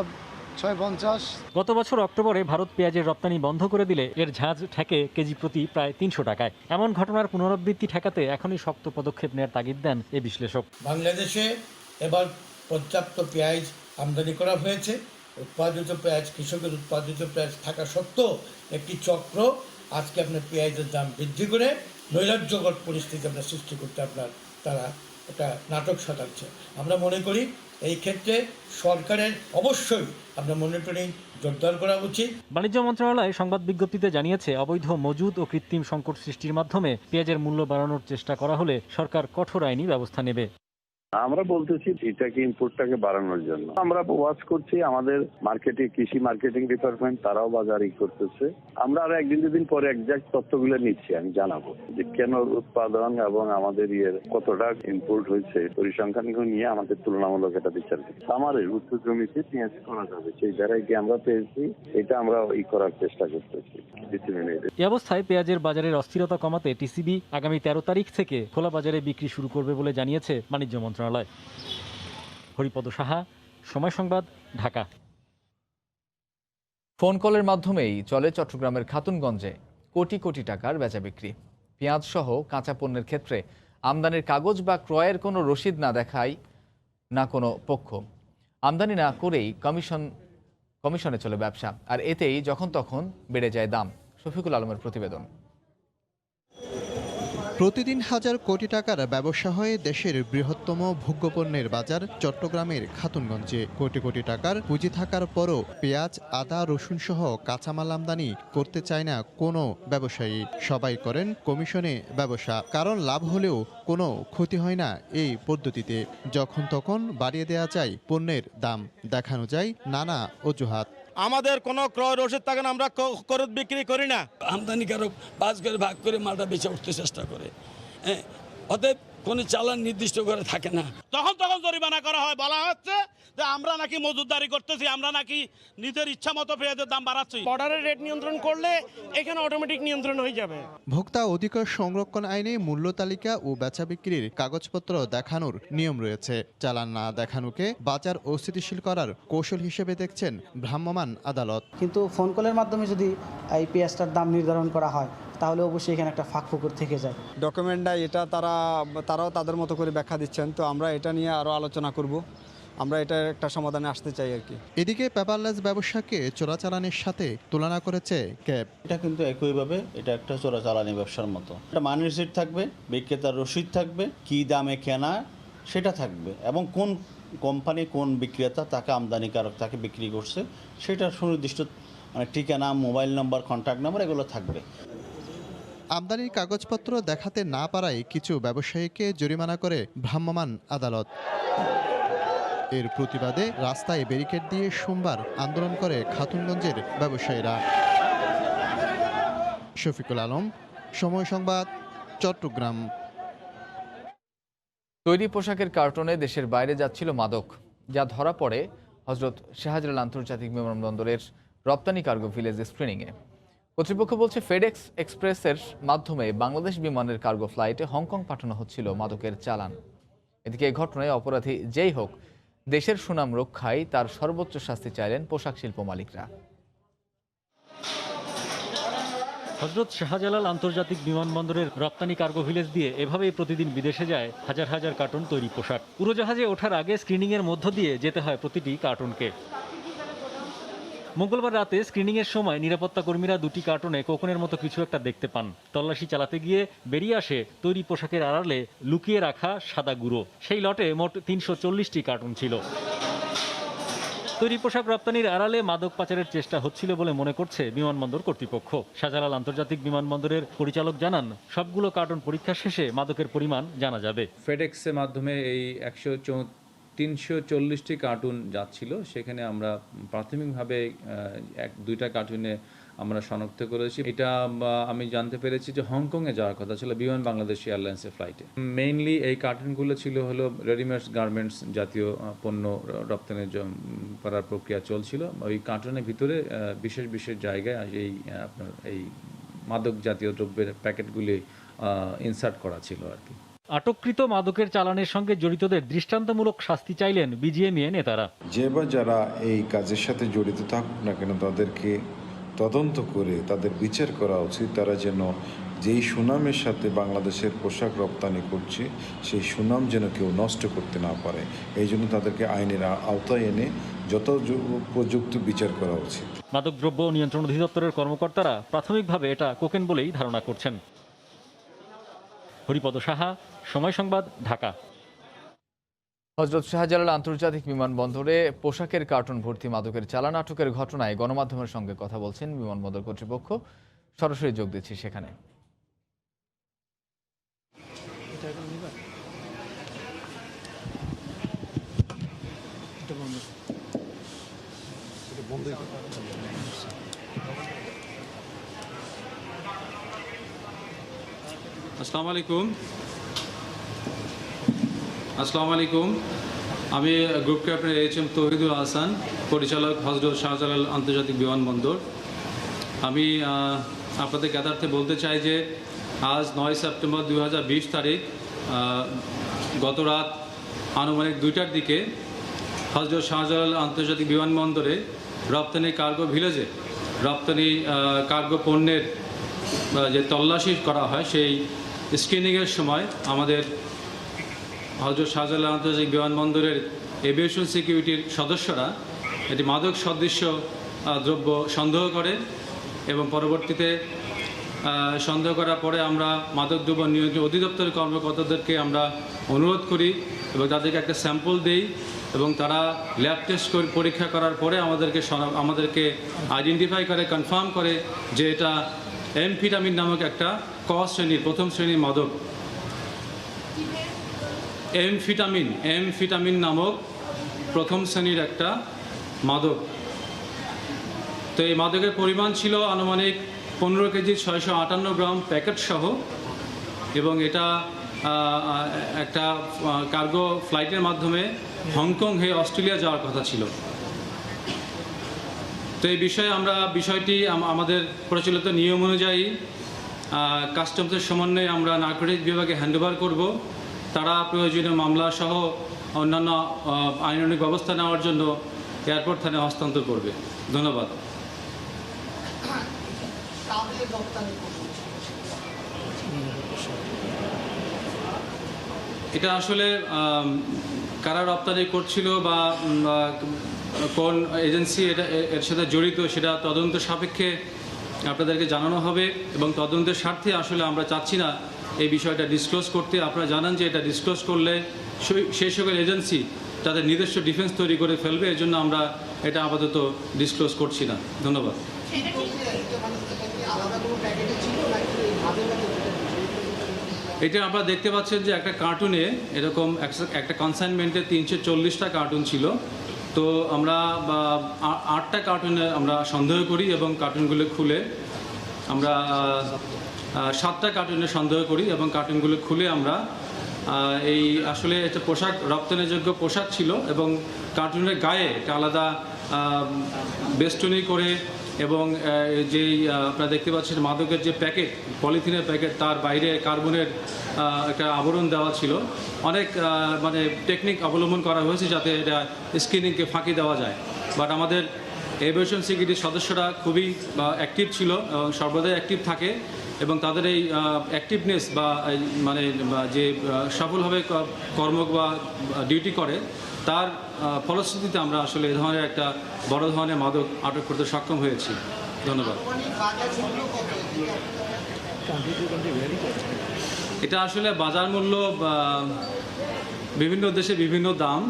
650। গত বছর অক্টোবরে ভারত পেঁয়াজের রপ্তানি বন্ধ করে দিলে এর ঝাঁজ ঠেকে কেজি প্রতি প্রায় 300 টাকায়। এমন ঘটনার পুনরাবৃত্তি ঠেকাতে এখনই শক্ত পদক্ষেপ নেওয়ার তাগিদ দেন এ বিশ্লেষক। বাংলাদেশে এবার পর্যাপ্ত পেঁয়াজ আমদানি করা হয়েছে। উৎপাদিত পেঁয়াজ, কৃষকের উৎপাদিত পেঁয়াজ থাকা সত্ত্বেও একটি চক্র আজকে আপনার পেঁয়াজের দাম বৃদ্ধি করে নৈরাজ্যকর পরিস্থিতি আপনার সৃষ্টি করতে তারা একটা নাটক সাজাচ্ছে। আমরা মনে করি এই ক্ষেত্রে সরকারের অবশ্যই আপনার মনিটরিং জোরদার করা উচিত। বাণিজ্য মন্ত্রণালয় সংবাদ বিজ্ঞপ্তিতে জানিয়েছে, অবৈধ মজুদ ও কৃত্রিম সংকট সৃষ্টির মাধ্যমে পেঁয়াজের মূল্য বাড়ানোর চেষ্টা করা হলে সরকার কঠোর আইনি ব্যবস্থা নেবে। আমরা বলতেছি এটাকে ইনপুটটাকে বাড়ানোর জন্য আমরা ওয়াচ করছি। আমাদের কৃষি মার্কেটিং ডিপার্টমেন্ট তারাও বাজারই করতেছে। আমরা আরো 1-2 দিন পরে এক্সাক্ট তথ্যগুলো নিচ্ছি, আমি জানাবো যে কেন উৎপাদন এবং আমাদের কতটা ইনপুট হয়েছে। পরিসংখ্যানগুলো নিয়ে আমাদের তুলনামূলক একটা বিচার করছি। আমাদের উত্তর জমিতে পেঁয়াজ করা যাবে, সেই জায়গায় গিয়ে আমরা পেয়েছি, এটা আমরা করার চেষ্টা করতেছি। এই অবস্থায় পেঁয়াজের বাজারের অস্থিরতা কমাতে টিসিবি আগামী 13 তারিখ থেকে খোলা বাজারে বিক্রি শুরু করবে বলে জানিয়েছে বাণিজ্য মন্ত্রণালয়। হরিপদ সাহা, সময় সংবাদ, ঢাকা। ফোন কলের মাধ্যমেই চলে চট্টগ্রামের খাতুনগঞ্জে কোটি কোটি টাকার বেচা বিক্রি। পেঁয়াজ সহ কাঁচা পণ্যের ক্ষেত্রে আমদানির কাগজ বা ক্রয়ের কোনো রসিদ না দেখায় না কোনো পক্ষ। আমদানি না করেই কমিশনে চলে ব্যবসা, আর এতেই যখন তখন বেড়ে যায় দাম। শফিকুল আলমের প্রতিবেদন। প্রতিদিন হাজার কোটি টাকার ব্যবসা হয় দেশের বৃহত্তম ভোগ্যপণ্যের বাজার চট্টগ্রামের খাতুনগঞ্জে। কোটি কোটি টাকার পুঁজি থাকার পরও পেঁয়াজ, আদা, রসুন সহ কাঁচামাল আমদানি করতে চায় না কোনো ব্যবসায়ী। সবাই করেন কমিশনে ব্যবসা, কারণ লাভ হলেও কোনো ক্ষতি হয় না এই পদ্ধতিতে। যখন তখন বাড়িয়ে দেওয়া যায় পণ্যের দাম, দেখানো যায় নানা অজুহাত। আমাদের কোনো ক্রয় রসিদ থাকে না, আমরা খরচ বিক্রি করি না। আমদানিকারক 5 করে ভাগ করে মালটা বেচে উঠতে চেষ্টা করে। অতএব কোনো চালান নির্দিষ্ট করে থাকে না। তখন জরিমানা করা হয়, বলা হচ্ছে যে আমরা নাকি মজুতদারি করতেছি, আমরা নাকি নিজের ইচ্ছা মতো পেঁয়াজের দাম বাড়াচ্ছি। বর্ডারের রেট নিয়ন্ত্রণ করলে এখানে অটোমেটিক নিয়ন্ত্রণ হয়ে যাবে। ভোক্তা অধিকার সংরক্ষণ আইনে মূল্য তালিকা ও বেচা বিক্রির কাগজপত্র দেখানোর নিয়ম রয়েছে। চালান না দেখানোকে বাজার অস্থিতিশীল করার কৌশল হিসেবে দেখছেন ভ্রাম্যমাণ আদালত। কিন্তু ফোন কলের মাধ্যমে যদি এই পেঁয়াজটার দাম নির্ধারণ করা হয়, তাহলে অবশ্যই এখানে একটা ফাঁকফোকর থেকে যায়। ডকুমেন্টটা এটা তারাও তাদের মতো করে ব্যাখ্যা দিচ্ছেন, তো আমরা এটা নিয়ে আরও আলোচনা করব। আমরা এটা একটা সমাধানে আসতে চাই আর কি। এদিকে পেপারলেস ব্যবসাকে চোরাচালানির সাথে তুলনা করেছে ক্যাব। এটা কিন্তু একইভাবে এটা একটা চোরাচালানি ব্যবসার মতো। একটা মানি রিসিট থাকবে, বিক্রেতার রসিদ থাকবে, কি দামে কেনা সেটা থাকবে, এবং কোন কোম্পানি কোন বিক্রেতা তাকে আমদানিকারক তাকে বিক্রি করছে সেটার সুনির্দিষ্ট ঠিকানা, মোবাইল নম্বর, কন্ট্যাক্ট নম্বর এগুলো থাকবে। আমদানির কাগজপত্র দেখাতে না পারায় কিছু ব্যবসায়ীকে জরিমানা করে ভ্রাম্যমাণ আদালত। এর প্রতিবাদে রাস্তায় ব্যারিকেড দিয়ে সোমবার আন্দোলন করে খাতুনগঞ্জের ব্যবসায়ীরা। শফিকুল আলম, সময় সংবাদ, চট্টগ্রাম। তৈরি পোশাকের কার্টনে দেশের বাইরে যাচ্ছিল মাদক, যা ধরা পড়ে হজরত শাহজালাল আন্তর্জাতিক বিমানবন্দরের রপ্তানি কার্গো ভিলেজ স্ক্রিনিংয়ে। কর্তৃপক্ষ বলছে, ফেডেক্স এক্সপ্রেসের মাধ্যমে বাংলাদেশ বিমানের কার্গো ফ্লাইটে হংকং পাঠানো হচ্ছিল মাদকের চালান। এদিকে এই ঘটনায় অপরাধী যেই হোক, দেশের সুনাম রক্ষায় তার সর্বোচ্চ শাস্তি চাইলেন পোশাক শিল্প মালিকরা। হযরত শাহজালাল আন্তর্জাতিক বিমানবন্দরের রপ্তানি কার্গো ভিলেজ দিয়ে এভাবেই প্রতিদিন বিদেশে যায় হাজার হাজার কার্টন তৈরি পোশাক। উড়োজাহাজে ওঠার আগে স্ক্রিনিংয়ের মধ্য দিয়ে যেতে হয় প্রতিটি কার্টনকে। মঙ্গলবার রাতে স্ক্রিনিংয়ের সময় নিরাপত্তা কর্মীরা দুটি কার্টনে কোকনের মতো কিছু একটা দেখতে পান। তল্লাশি চালাতে গিয়ে বেরিয়ে আসে তৈরি পোশাকের আড়ালে লুকিয়ে রাখা সাদা গুঁড়ো। সেই লটে মোট 340টি কার্টন ছিল। তৈরি পোশাক রপ্তানির আড়ালে মাদক পাচারের চেষ্টা হচ্ছিল বলে মনে করছে বিমানবন্দর কর্তৃপক্ষ। শাহজালাল আন্তর্জাতিক বিমানবন্দরের পরিচালক জানান, সবগুলো কার্টন পরীক্ষা শেষে মাদকের পরিমাণ জানা যাবে। ফেডেক্সের মাধ্যমে এই 340টি কার্টুন যাচ্ছিল, সেখানে আমরা প্রাথমিকভাবে দুইটা কার্টুনে আমরা শনাক্ত করেছি। এটা আমি জানতে পেরেছি যে হংকংয়ে যাওয়ার কথা ছিল বিমান বাংলাদেশ এয়ারলাইন্সের ফ্লাইটে। মেইনলি এই কার্টুনগুলো ছিল হলো রেডিমেডস গার্মেন্টস জাতীয় পণ্য রপ্তানি করার প্রক্রিয়া চলছিল। ওই কার্টুনের ভিতরে বিশেষ বিশেষ জায়গায় আপনার এই মাদক জাতীয় দ্রব্যের প্যাকেটগুলি ইনসার্ট করা ছিল আর কি। আটককৃত মাদকের চালানের সঙ্গে জড়িতদের দৃষ্টান্তমূলক শাস্তি চাইলেন বিজিএমইএ নেতারা। যে বা যারা এই কাজের সাথে জড়িত থাকুক না কেন, তাদেরকে তদন্ত করে তাদের বিচার করা উচিত। তারা যেন যেই সুনামের সাথে বাংলাদেশের পোশাক রপ্তানি করছে, সেই সুনাম যেন কেউ নষ্ট করতে না পারে। এই জন্য তাদেরকে আইনের আওতায় এনে যত উপযুক্ত বিচার করা উচিত। মাদকদ্রব্য নিয়ন্ত্রণ অধিদপ্তরের কর্মকর্তারা প্রাথমিকভাবে এটা কোকেন বলেই ধারণা করছেন। হরিপদ সাহা, সময় সংবাদ, ঢাকা। হযরত শাহজালাল আন্তর্জাতিক বিমানবন্দরে পোশাকের কার্টন ভর্তি মাদকের চালান আটকের ঘটনায় গণমাধ্যমের সঙ্গে কথা বলছেন বিমানবন্দর কর্তৃপক্ষ। সরাসরি যোগ দিচ্ছি সেখানে। আসসালামু আলাইকুম। আমি group captain H M. Tauhidul Hasan, পরিচালক হযরত শাহজালাল আন্তর্জাতিক বিমানবন্দর। আমি আপনাদের জ্ঞাতার্থে বলতে চাই যে আজ 9 সেপ্টেম্বর 2020 তারিখ গত রাত আনুমানিক 2টার দিকে হযরত শাহজালাল আন্তর্জাতিক বিমানবন্দরে রপ্তানি কার্গো ভিলেজে রপ্তানি কার্গো পণ্যের যে তল্লাশি করা হয়, সেই স্ক্রিনিংয়ের সময় আমাদের হযরত শাহজালাল আন্তর্জাতিক বিমানবন্দরের এভিয়েশন সিকিউরিটির সদস্যরা এটি মাদক সদৃশ্য দ্রব্য সন্দেহ করে এবং পরবর্তীতে সন্দেহ করার পরে আমরা মাদকদ্রব্য নিয়ন্ত্রণ অধিদপ্তরের কর্মকর্তাদেরকে আমরা অনুরোধ করি এবং তাদেরকে একটা স্যাম্পল দেই এবং তারা ল্যাব টেস্ট করে পরীক্ষা করার পরে আমাদেরকে আইডেন্টিফাই করে, কনফার্ম করে যে এটা এমফিটামিন নামক একটা প্রথম শ্রেণীর মাদক। এমফিটামিন নামক প্রথম শ্রেণীর একটা মাদক। তো এই মাদকের পরিমাণ ছিল আনুমানিক 15 কেজি 658 গ্রাম প্যাকেট সহ, এবং এটা একটা কার্গো ফ্লাইটের মাধ্যমে হংকং হয়ে অস্ট্রেলিয়া যাওয়ার কথা ছিল। তো এই বিষয়ে বিষয়টি আমাদের প্রচলিত নিয়ম অনুযায়ী কাস্টমসের সমন্বয়ে আমরা নারকোটিক্স বিভাগে হ্যান্ডওভার করব। তারা প্রয়োজনীয় মামলা সহ অন্যান্য আইনানুগ ব্যবস্থা নেওয়ার জন্য এয়ারপোর্ট থানায় হস্তান্তর করবে। ধন্যবাদ। এটা আসলে কারা রপ্তানি করছিল বা কোন এজেন্সি এর সাথে জড়িত, সেটা তদন্ত সাপেক্ষে আপনাদেরকে জানানো হবে এবং তদন্তের স্বার্থে আসলে আমরা চাচ্ছি না এই বিষয়টা ডিসক্লোজ করতে। আপনারা জানান যে এটা ডিসক্লোজ করলে সেই সকল এজেন্সি তাদের নিজস্ব ডিফেন্স তৈরি করে ফেলবে, এই জন্য আমরা এটা আপাতত ডিসক্লোজ করছি না। ধন্যবাদ। এটা আপনারা দেখতে পাচ্ছেন যে একটা কার্টুনে এরকম একটা কনসাইনমেন্টে 340টা কার্টুন ছিল। তো আমরা 8টা কার্টুনে আমরা সন্দেহ করি এবং কার্টুনগুলো খুলে আমরা 7টা কার্টুনে সন্দেহ করি এবং কার্টুনগুলো খুলে আমরা এই আসলে এটা পোশাক রপ্তানিযোগ্য পোশাক ছিল এবং কার্টুনের গায়ে একটা আলাদা বেষ্টনী করে এবং যেই আপনারা দেখতে পাচ্ছেন মাদকের যে প্যাকেট, পলিথিনের প্যাকেট, তার বাইরে কার্বনের একটা আবরণ দেওয়া ছিল। অনেক টেকনিক অবলম্বন করা হয়েছে যাতে এটা স্ক্রিনিংকে ফাঁকি দেওয়া যায়। বাট আমাদের এভিয়েশন সিকিউরিটির সদস্যরা খুবই অ্যাক্টিভ ছিল, সর্বদাই অ্যাক্টিভ থাকে এবং তাদের এই অ্যাক্টিভনেস বা মানে যে সফলভাবে কর্ম বা ডিউটি করে তার ফলশ্রুতিতে আমরা আসলে এ ধরনের একটা বড় ধরনের মাদক আটক করতে সক্ষম হয়েছি। ধন্যবাদ। এটা আসলে বাজার মূল্য বিভিন্ন দেশে বিভিন্ন দাম।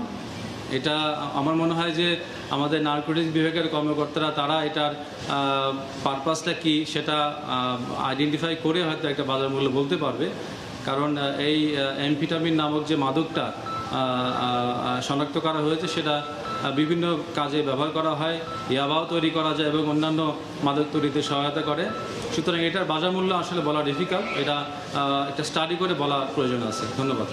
এটা আমার মনে হয় যে আমাদের নারকোটিক্স বিভাগের কর্মকর্তারা তারা এটার পারপাসটা কি সেটা আইডেন্টিফাই করে হয়তো একটা বাজার মূল্য বলতে পারবে, কারণ এই অ্যামফেটামিন নামক যে মাদকটা শনাক্ত করা হয়েছে সেটা বিভিন্ন কাজে ব্যবহার করা হয়, ইয়াবাও তৈরি করা যায় এবং অন্যান্য মাদক তৈরিতে সহায়তা করে। সুতরাং এটার বাজার মূল্য আসলে বলা ডিফিকাল্ট, এটা একটা স্টাডি করে বলা প্রয়োজন আছে। ধন্যবাদ।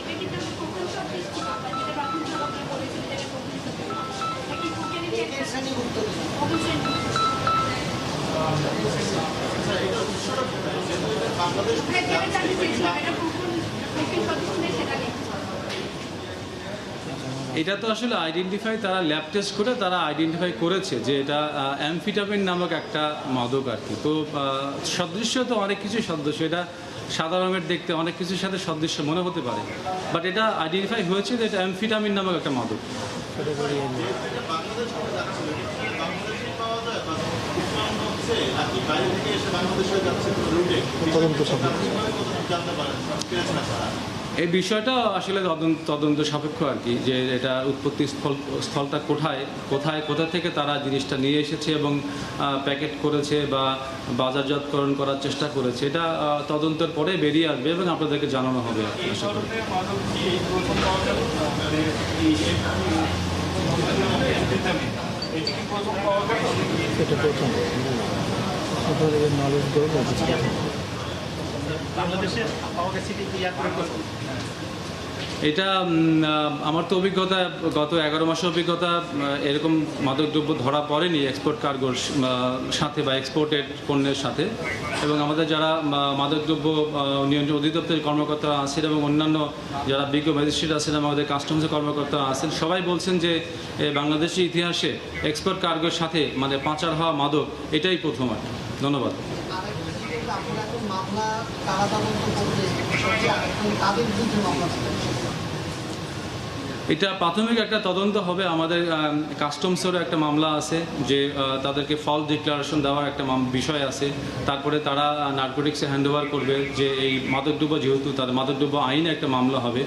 এটা তো আসলে আইডেন্টিফাই তারা ল্যাব টেস্ট করে তারা আইডেন্টিফাই করেছে যে এটা অ্যামফেটামিন নামক একটা মাদক আর কি। তো সদৃশ্য তো অনেক কিছুই সদৃশ্য, এটা সাদা রঙের দেখতে অনেক কিছুর সাথে সদৃশ্য মনে হতে পারে, বাট এটা আইডেন্টিফাই হয়েছে যে এটা অ্যামফেটামিন নামক একটা মাদক। এই বিষয়টা আসলে তদন্ত সাপেক্ষ আর কি, যে এটা উৎপত্তি স্থলটা কোথা থেকে তারা জিনিসটা নিয়ে এসেছে এবং প্যাকেট করেছে বা বাজারজাতকরণ করার চেষ্টা করেছে, এটা তদন্তের পরে বেরিয়ে আসবে এবং আপনাদেরকে জানানো হবে আশা করি। এটা আমার তো অভিজ্ঞতা, গত 11 মাসের অভিজ্ঞতা, এরকম মাদকদ্রব্য ধরা পড়েনি এক্সপোর্ট কার্গোর সাথে বা এক্সপোর্টেড পণ্যের সাথে। এবং আমাদের যারা মাদকদ্রব্য নিয়ন্ত্রণ অধিদপ্তরের কর্মকর্তারা আছেন এবং অন্যান্য যারা বিজ্ঞ ম্যাজিস্ট্রেট আছেন, আমাদের কাস্টমসের কর্মকর্তারা আছেন, সবাই বলছেন যে বাংলাদেশি ইতিহাসে এক্সপোর্ট কার্গোর সাথে মানে পাচার হওয়া মাদক এটাই প্রথম। ধন্যবাদ। এটা প্রাথমিক একটা তদন্ত হবে। আমাদের কাস্টমসেরও একটা মামলা আছে যে তাদেরকে ফলস ডিক্লারেশন দেওয়ার একটা বিষয় আছে। তারপরে তারা নার্কোটিক্সে হ্যান্ডওভার করবে যে এই মাদকদ্রব্য, যেহেতু তাদের মাদকদ্রব্য আইনে একটা মামলা হবে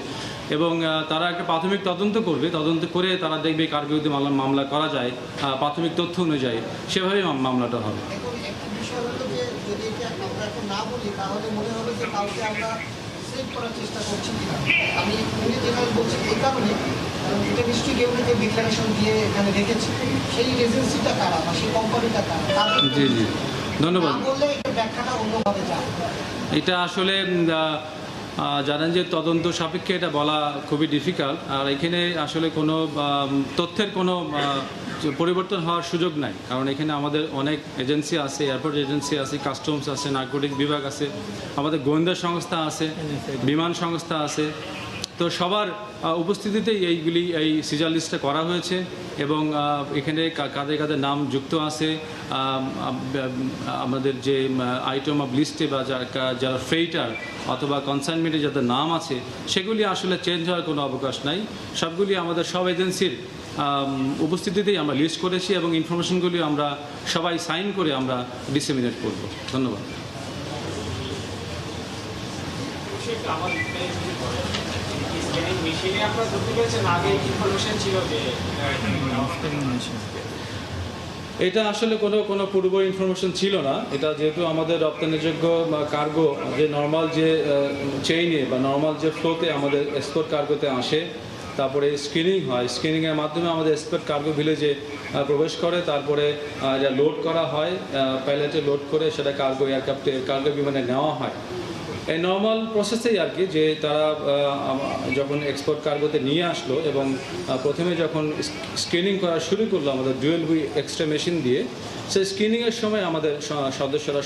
এবং তারা একটা প্রাথমিক তদন্ত করবে। তদন্ত করে তারা দেখবে কার বিরুদ্ধে মামলা করা যায়, প্রাথমিক তথ্য অনুযায়ী সেভাবেই মামলাটা হবে। করার চেষ্টা করছি কিনা আমি যেভাবে বলছি এই কারণে, এটা নিশ্চয়ই কেউ কেউ ডিক্লারেশন দিয়ে এখানে রেখেছে, সেই এজেন্সিটা কারা বা সেই কোম্পানিটা কারা, জি জি ধন্যবাদ। বললে এটা ব্যাখ্যাটা অন্যভাবে যায়। এটা আসলে জানেন যে তদন্ত সাপেক্ষে এটা বলা খুবই ডিফিকাল্ট, আর এখানে আসলে কোনো তথ্যের কোনো পরিবর্তন হওয়ার সুযোগ নাই, কারণ এখানে আমাদের অনেক এজেন্সি আছে, এয়ারপোর্ট এজেন্সি আছে, কাস্টমস আছে, নার্কোটিক্স বিভাগ আছে, আমাদের গোয়েন্দা সংস্থা আছে, বিমান সংস্থা আছে। তো সবার উপস্থিতিতেই এই সিজার লিস্টটা করা হয়েছে এবং এখানে কাদের কাদের নাম যুক্ত আছে, আমাদের যে আইটেম অফ লিস্টে বা যারা ফ্রেইটার অথবা কনসাইনমেন্টে যাদের নাম আছে সেগুলি আসলে চেঞ্জ হওয়ার কোনো অবকাশ নাই। সবগুলি আমাদের সব এজেন্সির উপস্থিতিতেই আমরা লিস্ট করেছি এবং ইনফরমেশনগুলি আমরা সবাই সাইন করে আমরা ডিসেমিনেট করব। ধন্যবাদ। এটা আসলে কোনো পূর্ব ইনফরমেশন ছিল না। এটা যেহেতু আমাদের রপ্তানিযোগ্য কার্গো যে নর্মাল যে চেইনে বা নর্মাল যে ফ্লোতে আমাদের এক্সপোর্ট কার্গোতে আসে, তারপরে স্ক্রিনিং হয়, স্ক্রিনিংয়ের মাধ্যমে আমাদের এক্সপোর্ট কার্গো ভিলেজে প্রবেশ করে, তারপরে যা লোড করা হয় প্যালেটে লোড করে সেটা কার্গো এয়ারক্রাফটে কার্গো বিমানে নেওয়া হয়। এই নর্মাল প্রসেসেই আর কি, যে তারা যখন এক্সপোর্ট কার্গোতে নিয়ে আসলো এবং প্রথমে যখন স্ক্রিনিং করা শুরু করলো আমাদের ডুয়েল হুই এক্সট্রা মেশিন দিয়ে, সেই স্ক্রিনিংয়ের সময় আমাদের সদস্যরা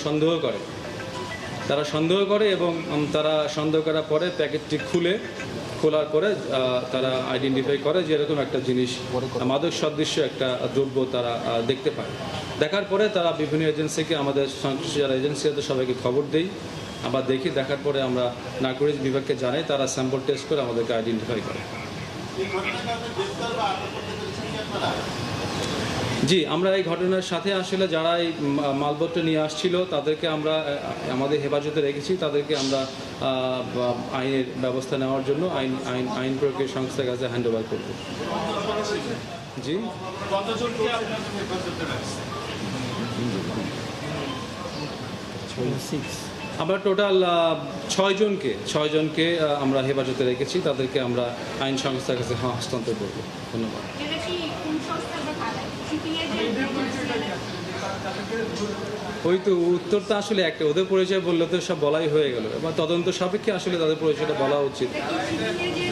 তারা সন্দেহ করে এবং তারা সন্দেহ করার পরে প্যাকেটটি খুলে খোলার পরে তারা আইডেন্টিফাই করে যে এরকম একটা জিনিস মাদক সদৃশ্য একটা দ্রব্য তারা দেখতে পায়। দেখার পরে তারা বিভিন্ন এজেন্সিকে, আমাদের সংশ্লিষ্ট যারা এজেন্সি আছে সবাইকে খবর দেই, আবার দেখি, দেখার পরে আমরা নার্কোটিক্স বিভাগকে জানাই, তারা স্যাম্পল টেস্ট করে আমাদেরকে আইডেন্টিফাই করে। জি, আমরা এই ঘটনার সাথে আসলে যারা এই মালপত্র নিয়ে আসছিল তাদেরকে আমরা আমাদের হেফাজতে রেখেছি, তাদেরকে আমরা আইনের ব্যবস্থা নেওয়ার জন্য আইন প্রয়োগের সংস্থার কাছে হ্যান্ড ওভার করব। জি, আমরা টোটাল 6 জনকে আমরা হেফাজতে রেখেছি, তাদেরকে আমরা আইন সংস্থার কাছে হস্তান্তর করব। ধন্যবাদ। ওই তো উত্তরটা আসলে একটা, ওদের পরিচয় বললে তো সব বলাই হয়ে গেল, এবার তদন্ত সাপেক্ষে আসলে তাদের পরিচয়টা বলা উচিত।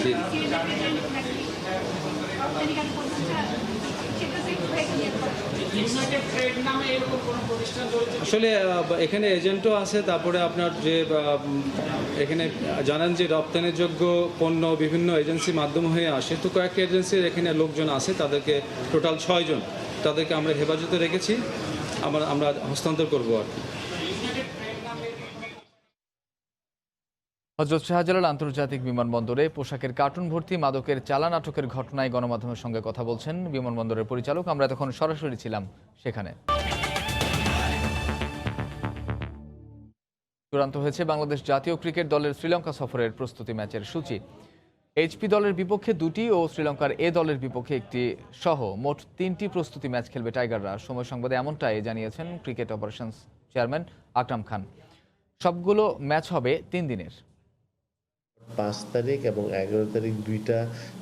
জি, আসলে এখানে এজেন্টও আছে, তারপরে আপনার যে এখানে জানেন যে রপ্তানির যোগ্য পণ্য বিভিন্ন এজেন্সির মাধ্যমে হয়ে আসে, তো কয়েকটা এজেন্সির এখানে লোকজন আছে, তাদেরকে টোটাল 6 জন, তাদেরকে আমরা হেফাজতে রেখেছি, আমরা হস্তান্তর করবো আর কি। হযরত শাহজালাল আন্তর্জাতিক বিমানবন্দরে পোশাকের কার্টুন ভর্তি মাদকের চালান আটকের ঘটনায় গণমাধ্যমের সঙ্গে কথা বলছেন বিমানবন্দরের পরিচালক। আমরা তখন সরাসরি ছিলাম সেখানে। চূড়ান্ত হয়েছে বাংলাদেশ জাতীয় ক্রিকেট দলের শ্রীলঙ্কা সফরের প্রস্তুতি ম্যাচের সূচি। এইচপি দলের বিপক্ষে 2টি ও শ্রীলঙ্কার এ দলের বিপক্ষে 1টি সহ মোট 3টি প্রস্তুতি ম্যাচ খেলবে টাইগাররা। সময় সংবাদে এমনটাই জানিয়েছেন cricket operations chairman Akram Khan. সবগুলো ম্যাচ হবে 3 দিনের। 5 তারিখ এবং 11 তারিখ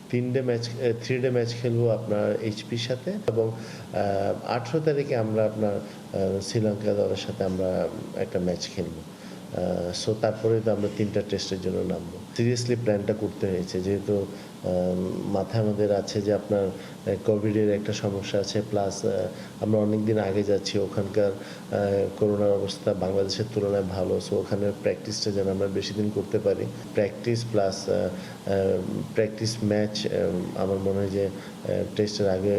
3 ডে ম্যাচ খেলবো আপনার এইচপির সাথে, এবং 18 তারিখে আমরা আপনার শ্রীলঙ্কা দলের সাথে আমরা একটা ম্যাচ খেলবো। সো তারপরে তো আমরা 3টা টেস্টের জন্য নামবো। সিরিয়াসলি প্ল্যানটা করতে হয়েছে, যেহেতু মাথায় আমাদের আছে যে আপনার কোভিডের একটা সমস্যা আছে, প্লাস আমরা অনেক দিন আগে যাচ্ছি, ওখানকার করোনার অবস্থা বাংলাদেশের তুলনায় ভালো, সো ওখানে প্র্যাকটিসটা যেন আমরা বেশি দিন করতে পারি। প্র্যাকটিস প্লাস প্র্যাকটিস ম্যাচ, আমার মনে হয় যে টেস্টের আগে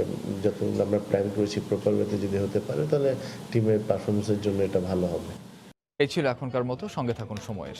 যতগুলো আমরা প্ল্যান করেছি প্রপার ওয়েতে যদি হতে পারে, তাহলে টিমের পারফরমেন্সের জন্য এটা ভালো হবে। এই ছিল এখনকার মতো, সঙ্গে থাকুন সময়ের।